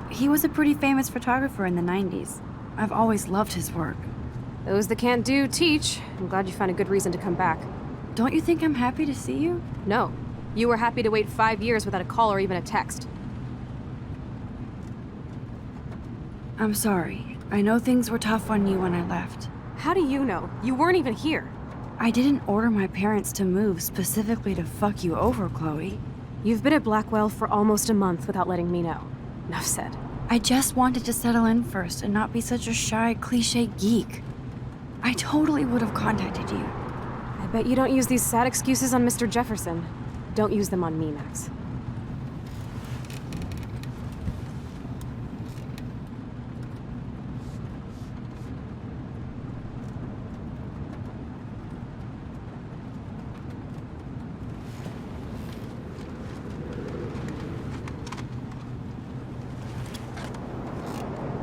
He was a pretty famous photographer in the 90s. I've always loved his work. Those that can't do, teach. I'm glad you found a good reason to come back. Don't you think I'm happy to see you? No. You were happy to wait 5 years without a call or even a text. I'm sorry. I know things were tough on you when I left. How do you know? You weren't even here. I didn't order my parents to move specifically to fuck you over, Chloe. You've been at Blackwell for almost a month without letting me know. Enough said. I just wanted to settle in first and not be such a shy, cliche geek. I totally would have contacted you. I bet you don't use these sad excuses on Mr. Jefferson. Don't use them on me, Max.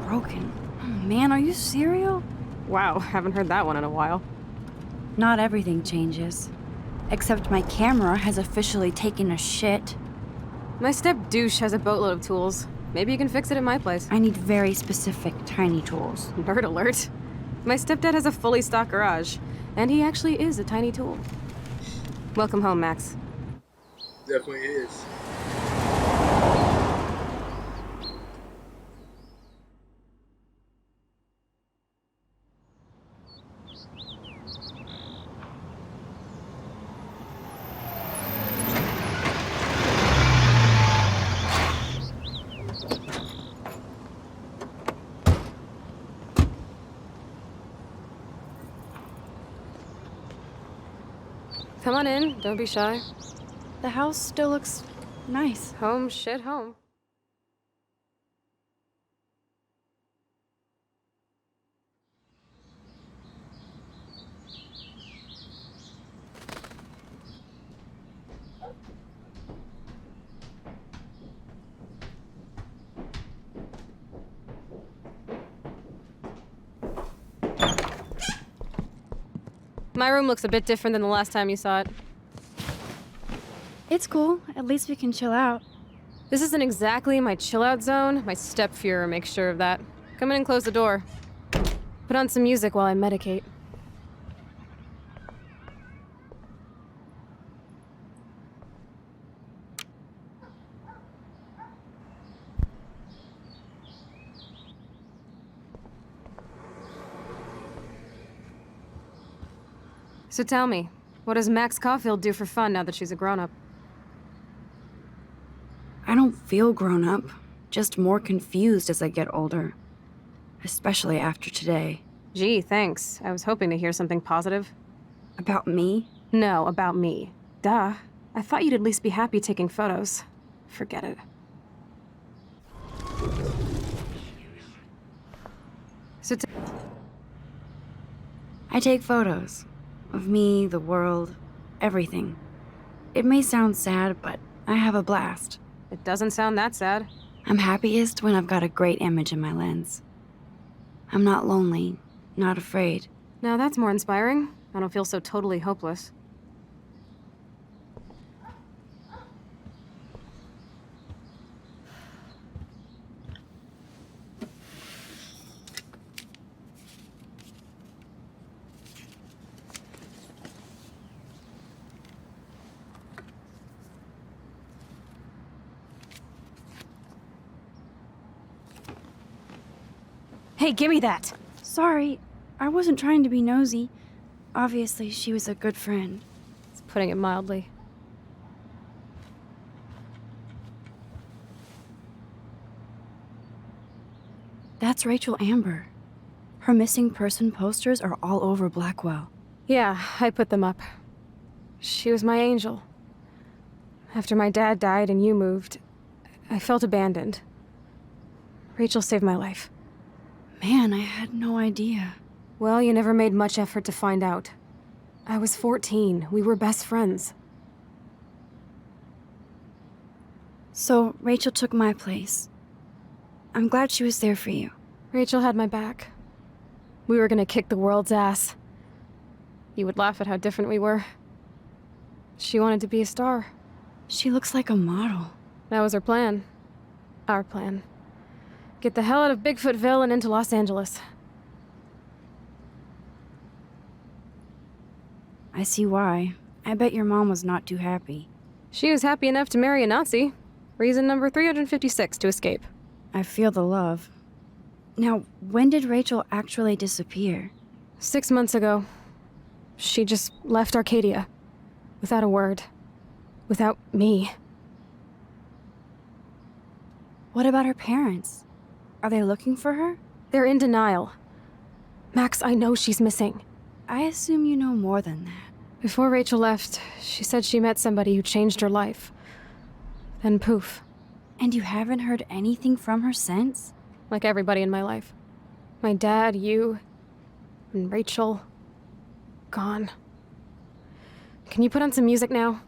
Broken. Oh, man, are you serial? Wow, haven't heard that one in a while. Not everything changes. Except my camera has officially taken a shit. My step douche has a boatload of tools. Maybe you can fix it at my place. I need very specific, tiny tools. Nerd alert. My stepdad has a fully stocked garage, and he actually is a tiny tool. Welcome home, Max. Definitely is. Come on in, don't be shy. The house still looks nice. Home shit home. My room looks a bit different than the last time you saw it. It's cool. At least we can chill out. This isn't exactly my chill-out zone. My step-Fuhrer makes sure of that. Come in and close the door. Put on some music while I medicate. So tell me, what does Max Caulfield do for fun now that she's a grown-up? I don't feel grown up, just more confused as I get older. Especially after today. Gee, thanks. I was hoping to hear something positive. About me? No, about me. Duh. I thought you'd at least be happy taking photos. Forget it. So I take photos. Of me, the world, everything. It may sound sad, but I have a blast. It doesn't sound that sad. I'm happiest when I've got a great image in my lens. I'm not lonely, not afraid. Now that's more inspiring. I don't feel so totally hopeless. Hey, give me that! Sorry, I wasn't trying to be nosy. Obviously, she was a good friend. It's putting it mildly. That's Rachel Amber. Her missing person posters are all over Blackwell. Yeah, I put them up. She was my angel. After my dad died and you moved, I felt abandoned. Rachel saved my life. Man, I had no idea. Well, you never made much effort to find out. I was 14. We were best friends. So, Rachel took my place. I'm glad she was there for you. Rachel had my back. We were gonna kick the world's ass. You would laugh at how different we were. She wanted to be a star. She looks like a model. That was her plan. Our plan. Get the hell out of Bigfootville and into Los Angeles. I see why. I bet your mom was not too happy. She was happy enough to marry a Nazi. Reason number 356 to escape. I feel the love. Now, when did Rachel actually disappear? 6 months ago. She just left Arcadia. Without a word. Without me. What about her parents? Are they looking for her? They're in denial. Max, I know she's missing. I assume you know more than that. Before Rachel left, she said she met somebody who changed her life. Then poof. And you haven't heard anything from her since? Like everybody in my life. My dad, you, and Rachel. Gone. Can you put on some music now?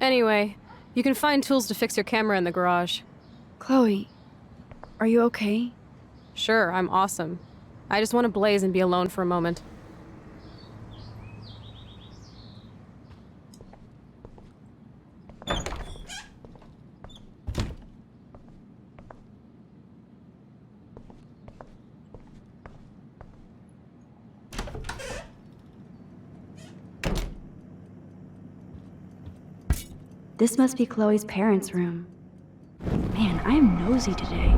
Anyway, you can find tools to fix your camera in the garage. Chloe, are you okay? Sure, I'm awesome. I just want to blaze and be alone for a moment. This must be Chloe's parents' room. Man, I am nosy today.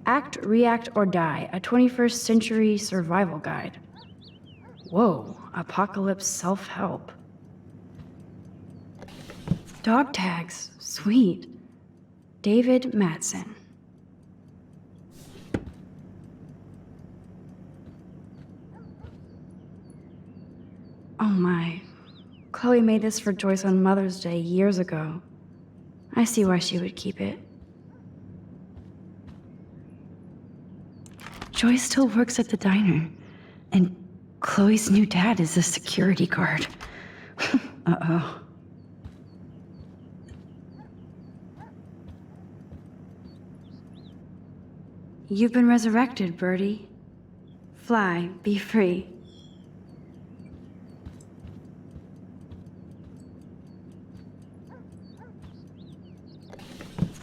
Act, React, or Die, a 21st century survival guide. Whoa, apocalypse self-help. Dog tags, sweet. David Matson. Oh my. Chloe made this for Joyce on Mother's Day years ago. I see why she would keep it. Joyce still works at the diner. And Chloe's new dad is a security guard. Uh-oh. You've been resurrected, Birdie. Fly, be free.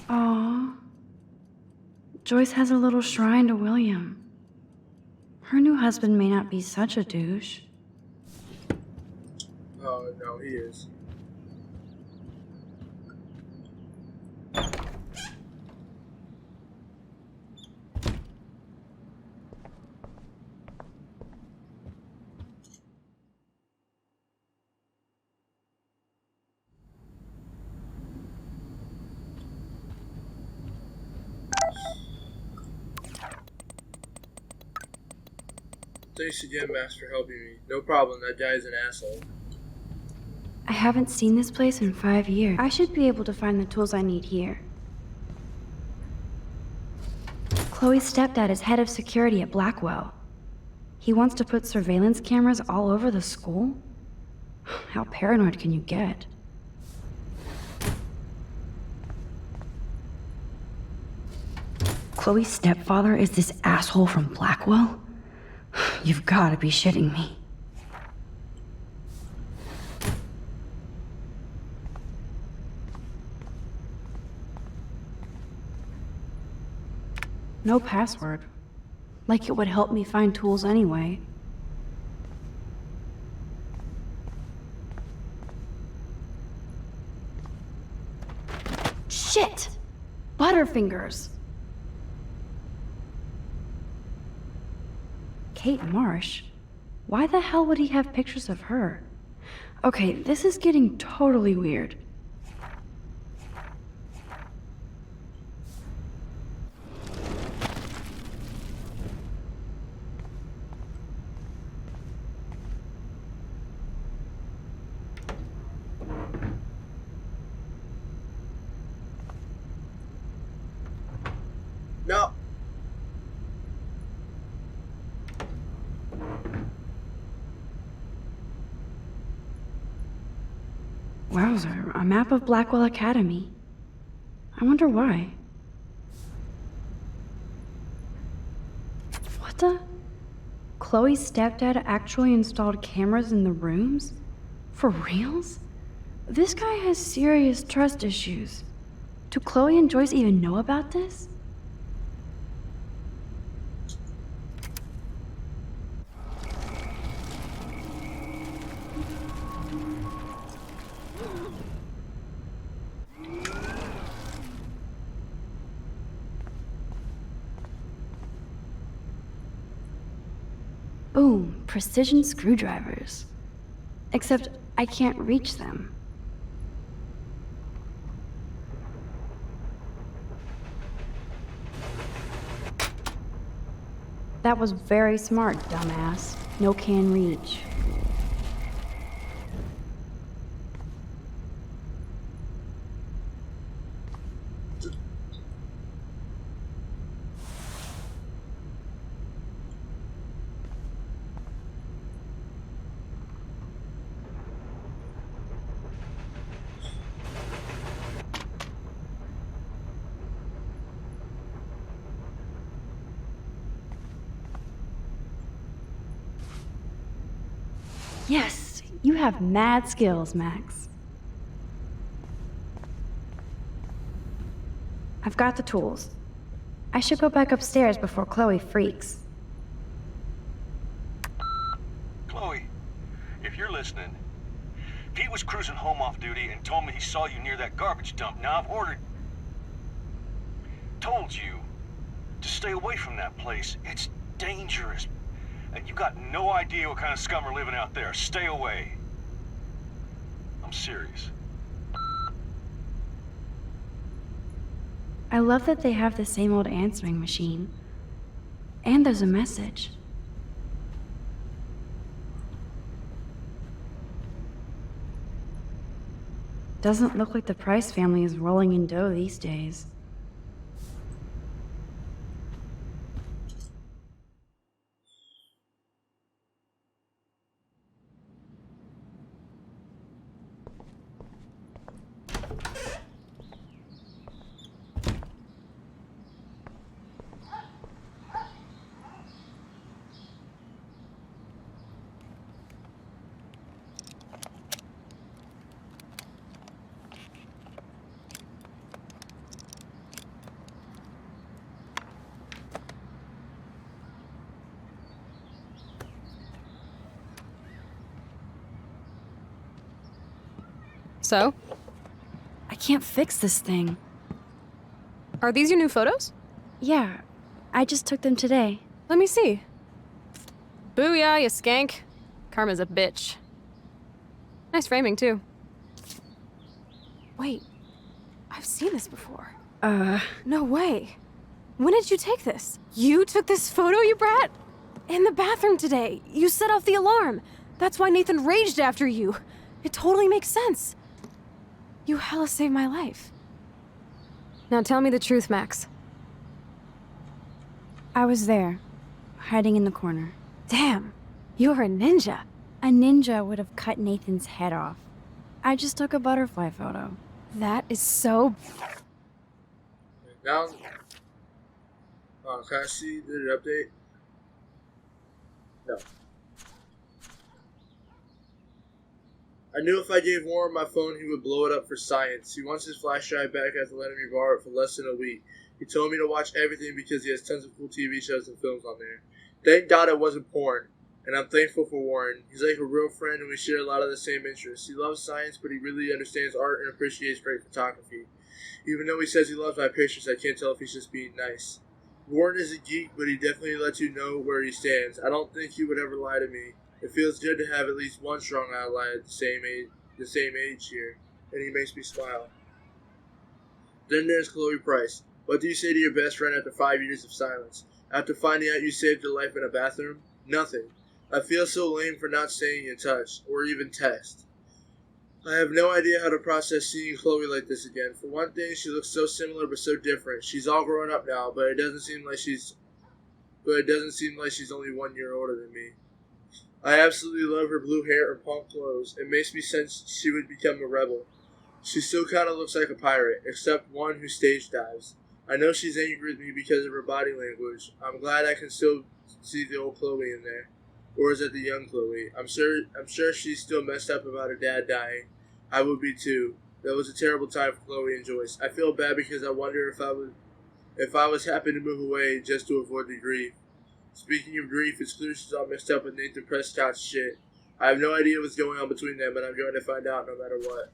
Aww. Joyce has a little shrine to William. Her new husband may not be such a douche. Oh, no, he is. Thanks again, Max, for helping me. No problem, that guy's an asshole. I haven't seen this place in 5 years. I should be able to find the tools I need here. Chloe's stepdad is head of security at Blackwell. He wants to put surveillance cameras all over the school? How paranoid can you get? Chloe's stepfather is this asshole from Blackwell? You've gotta be shitting me. No password. Like it would help me find tools anyway. Shit! Butterfingers! Kate Marsh? Why the hell would he have pictures of her? Okay, this is getting totally weird. No. Wowzer, a map of Blackwell Academy. I wonder why. What the? Chloe's stepdad actually installed cameras in the rooms? For reals? This guy has serious trust issues. Do Chloe and Joyce even know about this? Boom, precision screwdrivers. Except I can't reach them. That was very smart, dumbass. No can reach. Yes, you have mad skills, Max. I've got the tools. I should go back upstairs before Chloe freaks. Chloe, if you're listening, Pete was cruising home off duty and told me he saw you near that garbage dump. Now I've told you to stay away from that place. It's dangerous. And you got no idea what kind of scum are living out there. Stay away. I'm serious. I love that they have the same old answering machine. And there's a message. Doesn't look like the Price family is rolling in dough these days. So? I can't fix this thing. Are these your new photos? Yeah, I just took them today. Let me see. Booyah, you skank. Karma's a bitch. Nice framing, too. Wait, I've seen this before. No way. When did you take this? You took this photo, you brat? In the bathroom today. You set off the alarm. That's why Nathan raged after you. It totally makes sense. You hella saved my life. Now tell me the truth, Max. I was there, hiding in the corner. Damn, you're a ninja. A ninja would have cut Nathan's head off. I just took a butterfly photo. That is so... Now, can I see, did it update? No. I knew if I gave Warren my phone, he would blow it up for science. He wants his flash drive back after letting me borrow it for less than a week. He told me to watch everything because he has tons of cool TV shows and films on there. Thank God it wasn't porn, and I'm thankful for Warren. He's like a real friend and we share a lot of the same interests. He loves science, but he really understands art and appreciates great photography. Even though he says he loves my pictures, I can't tell if he's just being nice. Warren is a geek, but he definitely lets you know where he stands. I don't think he would ever lie to me. It feels good to have at least one strong ally at the same age here, and he makes me smile. Then there's Chloe Price. What do you say to your best friend after 5 years of silence? After finding out you saved her life in a bathroom? Nothing. I feel so lame for not staying in touch, or even text. I have no idea how to process seeing Chloe like this again. For one thing, she looks so similar but so different. She's all grown up now, but it doesn't seem like she's only 1 year older than me. I absolutely love her blue hair and punk clothes. It makes me sense she would become a rebel. She still kind of looks like a pirate, except one who stage dives. I know she's angry with me because of her body language. I'm glad I can still see the old Chloe in there. Or is it the young Chloe? I'm sure she's still messed up about her dad dying. I would be too. That was a terrible time for Chloe and Joyce. I feel bad because I wonder if I was happy to move away just to avoid the grief. Speaking of grief, it's clear she's all mixed up with Nathan Prescott's shit. I have no idea what's going on between them, but I'm going to find out no matter what.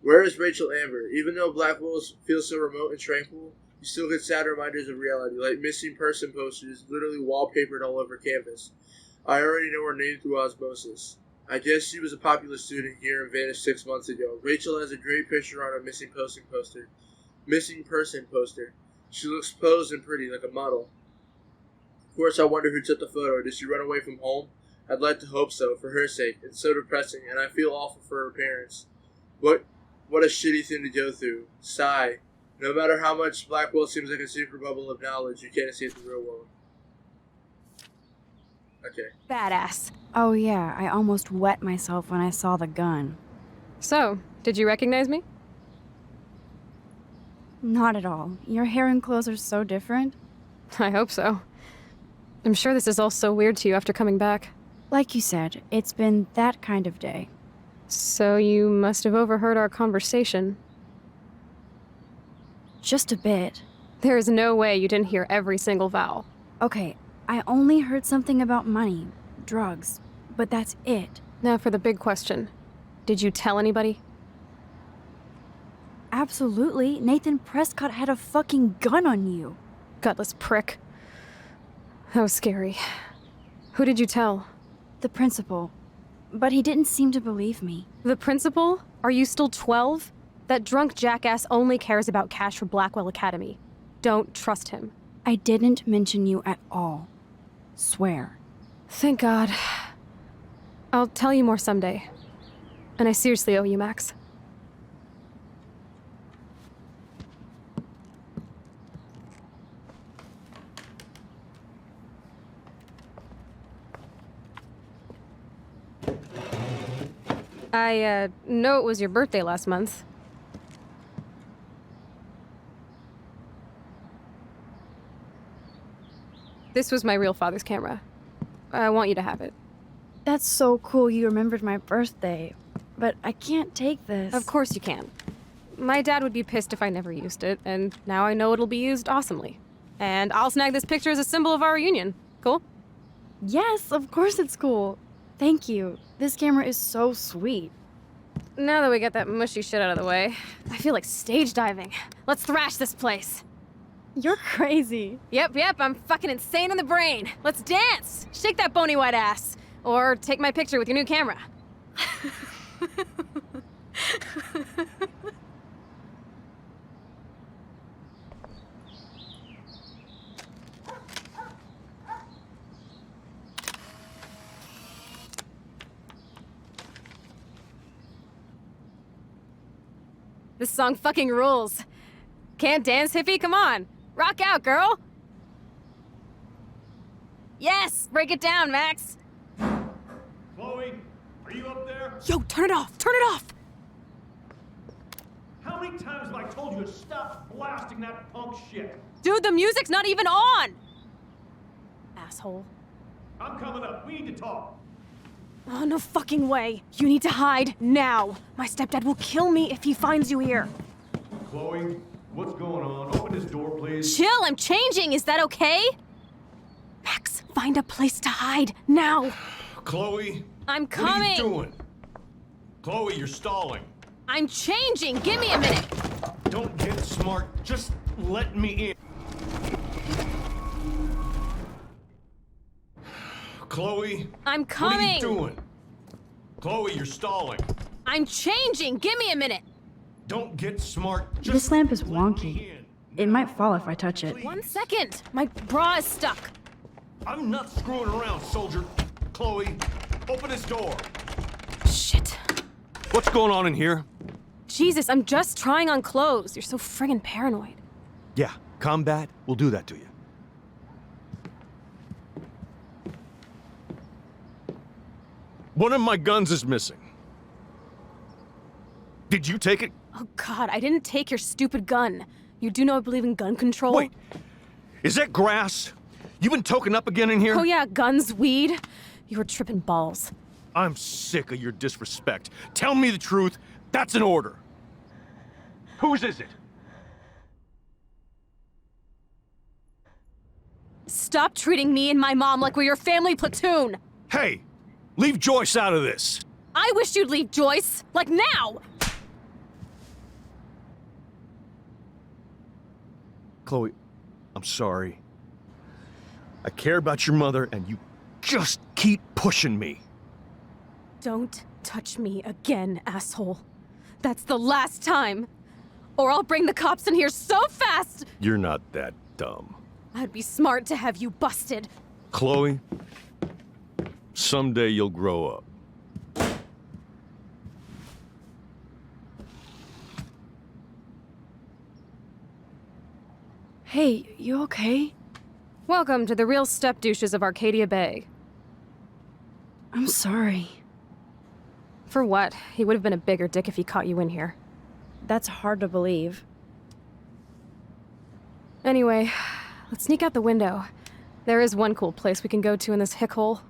Where is Rachel Amber? Even though Blackwell feels so remote and tranquil, you still get sad reminders of reality, like missing person posters literally wallpapered all over campus. I already know her name through osmosis. I guess she was a popular student here and vanished 6 months ago. Rachel has a great picture on her missing person poster. She looks posed and pretty, like a model. Of course, I wonder who took the photo. Did she run away from home? I'd like to hope so, for her sake. It's so depressing, and I feel awful for her parents. What a shitty thing to go through. Sigh. No matter how much Blackwell seems like a super bubble of knowledge, you can't escape the real world. Okay. Badass. Oh yeah, I almost wet myself when I saw the gun. So, did you recognize me? Not at all. Your hair and clothes are so different. I hope so. I'm sure this is all so weird to you after coming back. Like you said, it's been that kind of day. So you must have overheard our conversation. Just a bit. There is no way you didn't hear every single vowel. Okay, I only heard something about money, drugs, but that's it. Now for the big question. Did you tell anybody? Absolutely. Nathan Prescott had a fucking gun on you. Gutless prick. That was scary. Who did you tell? The principal. But he didn't seem to believe me. The principal? Are you still 12? That drunk jackass only cares about cash for Blackwell Academy. Don't trust him. I didn't mention you at all. Swear. Thank God. I'll tell you more someday. And I seriously owe you, Max. I know it was your birthday last month. This was my real father's camera. I want you to have it. That's so cool you remembered my birthday. But I can't take this. Of course you can. My dad would be pissed if I never used it, and now I know it'll be used awesomely. And I'll snag this picture as a symbol of our reunion. Cool? Yes, of course it's cool. Thank you. This camera is so sweet. Now that we got that mushy shit out of the way, I feel like stage diving. Let's thrash this place. You're crazy. Yep, I'm fucking insane in the brain. Let's dance! Shake that bony white ass. Or take my picture with your new camera. This song fucking rules. Can't dance, hippie? Come on. Rock out, girl. Yes! Break it down, Max. Chloe, are you up there? Yo, turn it off! Turn it off! How many times have I told you to stop blasting that punk shit? Dude, the music's not even on! Asshole. I'm coming up. We need to talk. Oh, no fucking way. You need to hide now. My stepdad will kill me if he finds you here. Chloe, what's going on? Open this door, please. Chill, I'm changing. Is that okay? Max, find a place to hide now. Chloe, I'm coming. What are you doing? Chloe, you're stalling. I'm changing. Give me a minute. Don't get smart. Just let me in. Chloe, I'm coming. What are you doing? Chloe, you're stalling. I'm changing. Give me a minute. Don't get smart. Just This lamp is wonky. It might fall if I touch it. 1 second. My bra is stuck. I'm not screwing around, soldier. Chloe, open this door. Shit. What's going on in here? Jesus, I'm just trying on clothes. You're so friggin' paranoid. Yeah, combat will do that to you. One of my guns is missing. Did you take it? Oh God, I didn't take your stupid gun. You do know I believe in gun control? Wait, is that grass? You been token up again in here? Oh yeah, guns, weed. You were tripping balls. I'm sick of your disrespect. Tell me the truth. That's an order. Whose is it? Stop treating me and my mom like we're your family platoon. Hey, leave Joyce out of this. I wish you'd leave Joyce, like now. Chloe, I'm sorry. I care about your mother, and you just keep pushing me. Don't touch me again, asshole. That's the last time. Or I'll bring the cops in here so fast! You're not that dumb. I'd be smart to have you busted. Chloe, someday you'll grow up. Hey, you okay? Welcome to the real step-douches of Arcadia Bay. I'm sorry. For what? He would have been a bigger dick if he caught you in here. That's hard to believe. Anyway, let's sneak out the window. There is one cool place we can go to in this hick hole.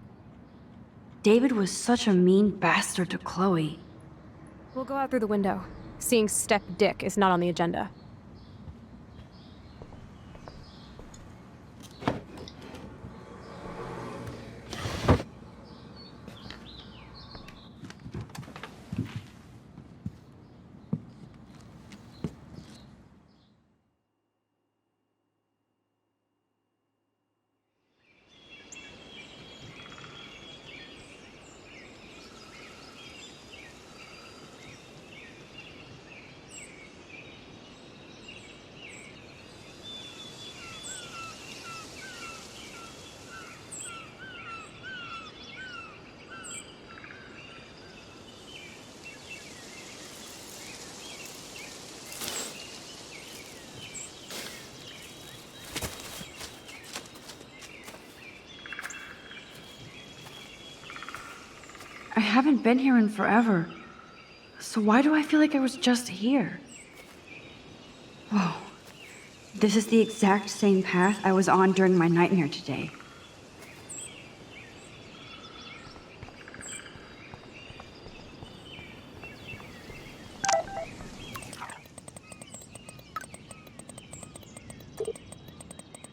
David was such a mean bastard to Chloe. We'll go out through the window. Seeing step dick is not on the agenda. I haven't been here in forever. So why do I feel like I was just here? Whoa. This is the exact same path I was on during my nightmare today.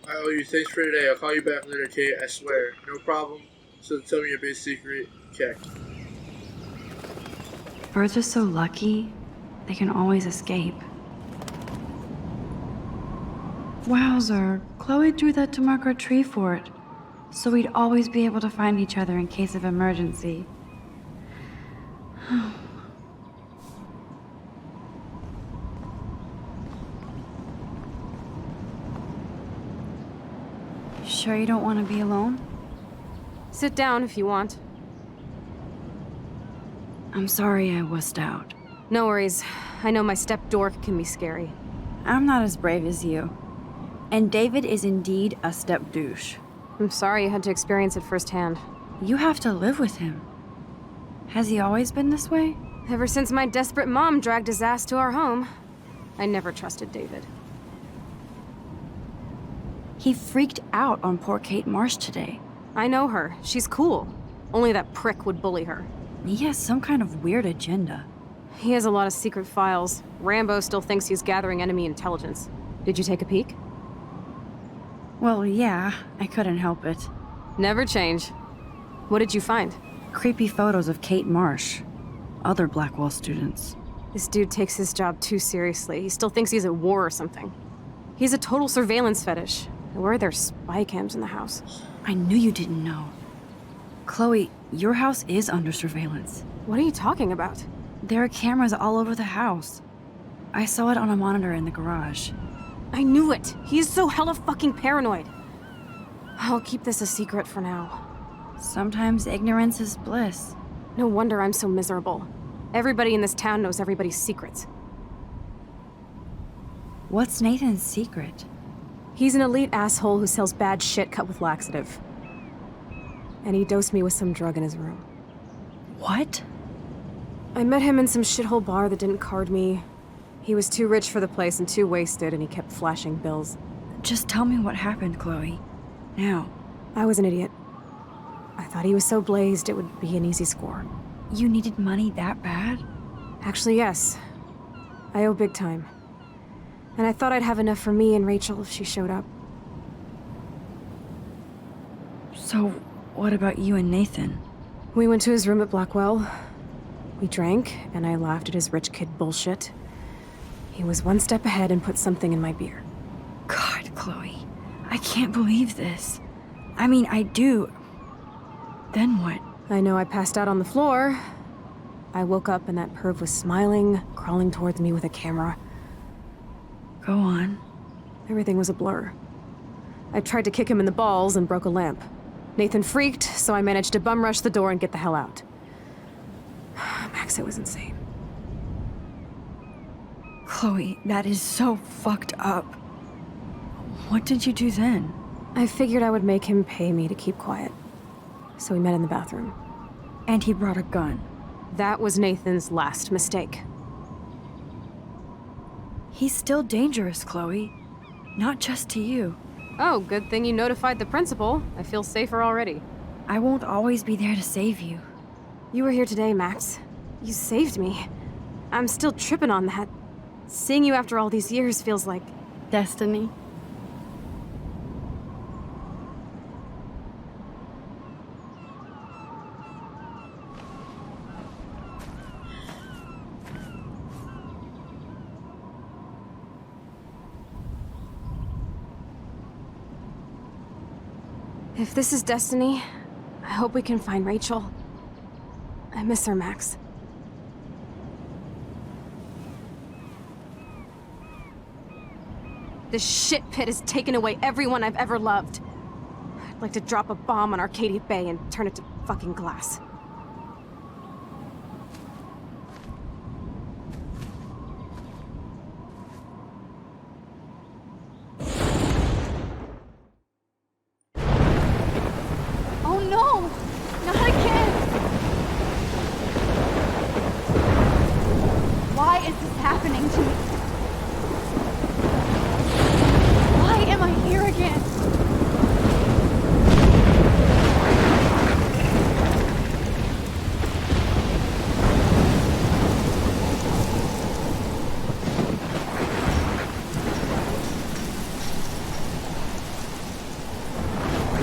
I owe you. Thanks for today. I'll call you back later, Kate. I swear. No problem. So tell me your big secret. Check. Birds are so lucky, they can always escape. Wowzer, Chloe drew that to mark our tree fort, so we'd always be able to find each other in case of emergency. Sure you don't want to be alone? Sit down if you want. I'm sorry I wussed out. No worries. I know my step dork can be scary. I'm not as brave as you. And David is indeed a step douche. I'm sorry you had to experience it firsthand. You have to live with him. Has he always been this way? Ever since my desperate mom dragged his ass to our home, I never trusted David. He freaked out on poor Kate Marsh today. I know her. She's cool. Only that prick would bully her. He has some kind of weird agenda. He has a lot of secret files. Rambo still thinks he's gathering enemy intelligence. Did you take a peek? Well, yeah, I couldn't help it. Never change. What did you find? Creepy photos of Kate Marsh. Other Blackwell students. This dude takes his job too seriously. He still thinks he's at war or something. He's a total surveillance fetish. Where are there spy cams in the house? I knew you didn't know. Chloe, your house is under surveillance. What are you talking about? There are cameras all over the house. I saw it on a monitor in the garage. I knew it! He's so hella fucking paranoid. I'll keep this a secret for now. Sometimes ignorance is bliss. No wonder I'm so miserable. Everybody in this town knows everybody's secrets. What's Nathan's secret? He's an elite asshole who sells bad shit cut with laxative. And he dosed me with some drug in his room. What? I met him in some shithole bar that didn't card me. He was too rich for the place and too wasted, and he kept flashing bills. Just tell me what happened, Chloe. Now. I was an idiot. I thought he was so blazed it would be an easy score. You needed money that bad? Actually, yes. I owe big time. And I thought I'd have enough for me and Rachel if she showed up. So, what about you and Nathan? We went to his room at Blackwell. We drank, and I laughed at his rich kid bullshit. He was one step ahead and put something in my beer. God, Chloe. I can't believe this. I mean, I do. Then what? I know I passed out on the floor. I woke up and that perv was smiling, crawling towards me with a camera. Go on. Everything was a blur. I tried to kick him in the balls and broke a lamp. Nathan freaked, so I managed to bum rush the door and get the hell out. Max, it was insane. Chloe, that is so fucked up. What did you do then? I figured I would make him pay me to keep quiet. So we met in the bathroom. And he brought a gun. That was Nathan's last mistake. He's still dangerous, Chloe. Not just to you. Oh, good thing you notified the principal. I feel safer already. I won't always be there to save you. You were here today, Max. You saved me. I'm still tripping on that. Seeing you after all these years feels like... destiny. If this is destiny, I hope we can find Rachel. I miss her, Max. This shit pit has taken away everyone I've ever loved. I'd like to drop a bomb on Arcadia Bay and turn it to fucking glass. Oh no! Not again! Why is this happening to me? Why am I here again?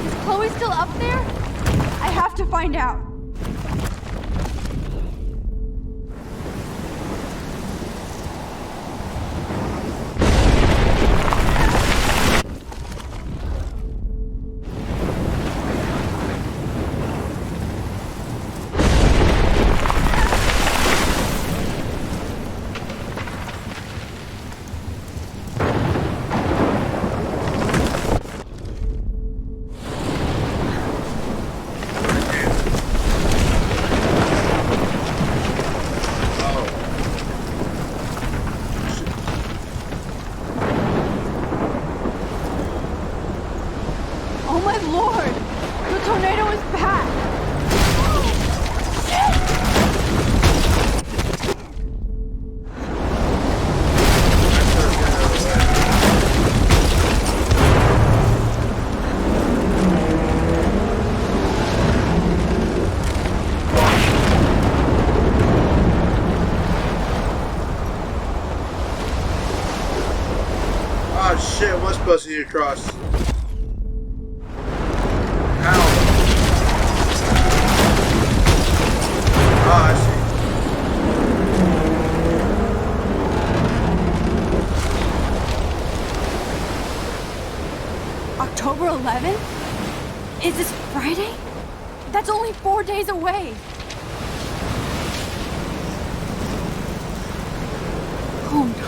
Is Chloe still up there? I have to find out. my lord! The tornado is back! Oh shit, I was supposed to get across. Ow. Ah, I see. October 11th? Is this Friday? That's only 4 days away. Oh no.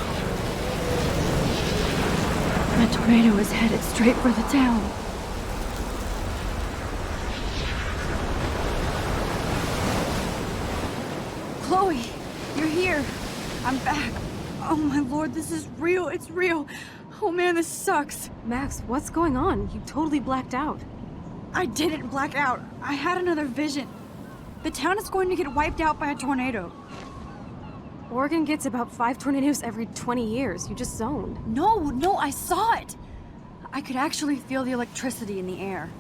The tornado is headed straight for the town. Chloe, you're here. I'm back. Oh my lord, this is real. It's real. Oh man, this sucks. Max, what's going on? You totally blacked out. I didn't black out. I had another vision. The town is going to get wiped out by a tornado. Oregon gets about 5 tornadoes every 20 years. You just zoned. No, I saw it. I could actually feel the electricity in the air.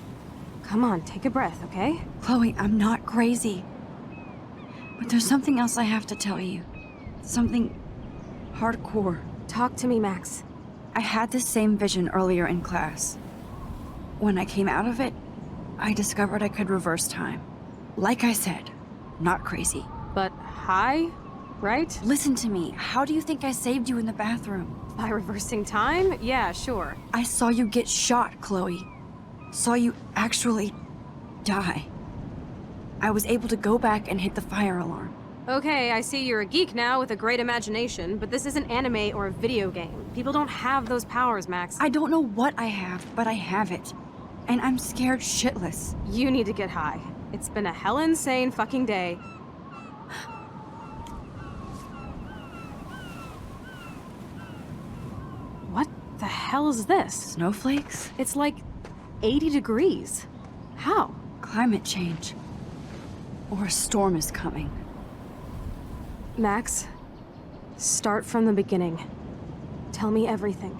Come on, take a breath, okay? Chloe, I'm not crazy. But there's something else I have to tell you. Something hardcore. Talk to me, Max. I had this same vision earlier in class. When I came out of it, I discovered I could reverse time. Like I said, not crazy. But high, right? Listen to me. How do you think I saved you in the bathroom? By reversing time? Yeah, sure. I saw you get shot, Chloe. Saw you actually die. I was able to go back and hit the fire alarm. Okay, I see you're a geek now with a great imagination, but this isn't anime or a video game. People don't have those powers, Max. I don't know what I have, but I have it. And I'm scared shitless. You need to get high. It's been a hell insane fucking day. What the hell is this? Snowflakes? It's like 80 degrees. How? Climate change. Or a storm is coming. Max, start from the beginning. Tell me everything.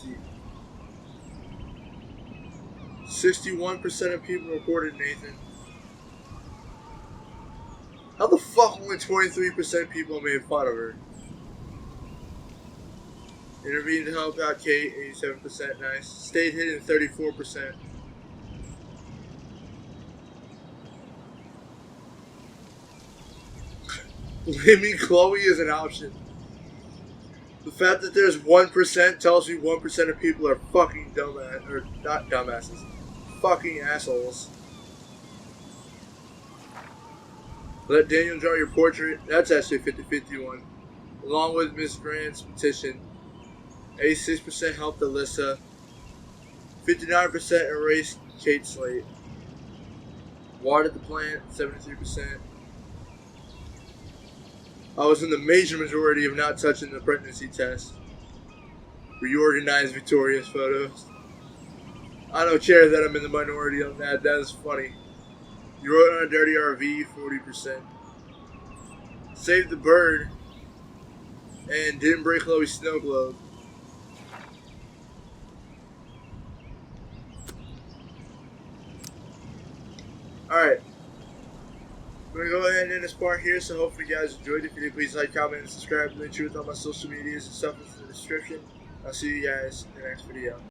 See. 61% of people reported Nathan. How the fuck only 23% of people made fun of her? Intervened to help out Kate, 87%, nice. Stayed hidden, 34%. Blaming Chloe is an option. The fact that there's 1% tells me 1% of people are fucking dumbass, or not dumbasses, fucking assholes. Let Daniel draw your portrait. That's actually a 50-50 one. Along with Miss Grant's petition. 86% helped Alyssa. 59% erased Kate Slate. Watered the plant. 73%. I was in the major majority of not touching the pregnancy test. Reorganized Victoria's photos. I don't care that I'm in the minority on that. That is funny. You wrote on a dirty RV, 40%. Saved the bird. And didn't break Chloe's snow globe. Alright. I'm going to go ahead and end this part here, so hopefully you guys enjoyed it. If you did, please like, comment, and subscribe. Link to it on my social medias and stuff in the description. I'll see you guys in the next video.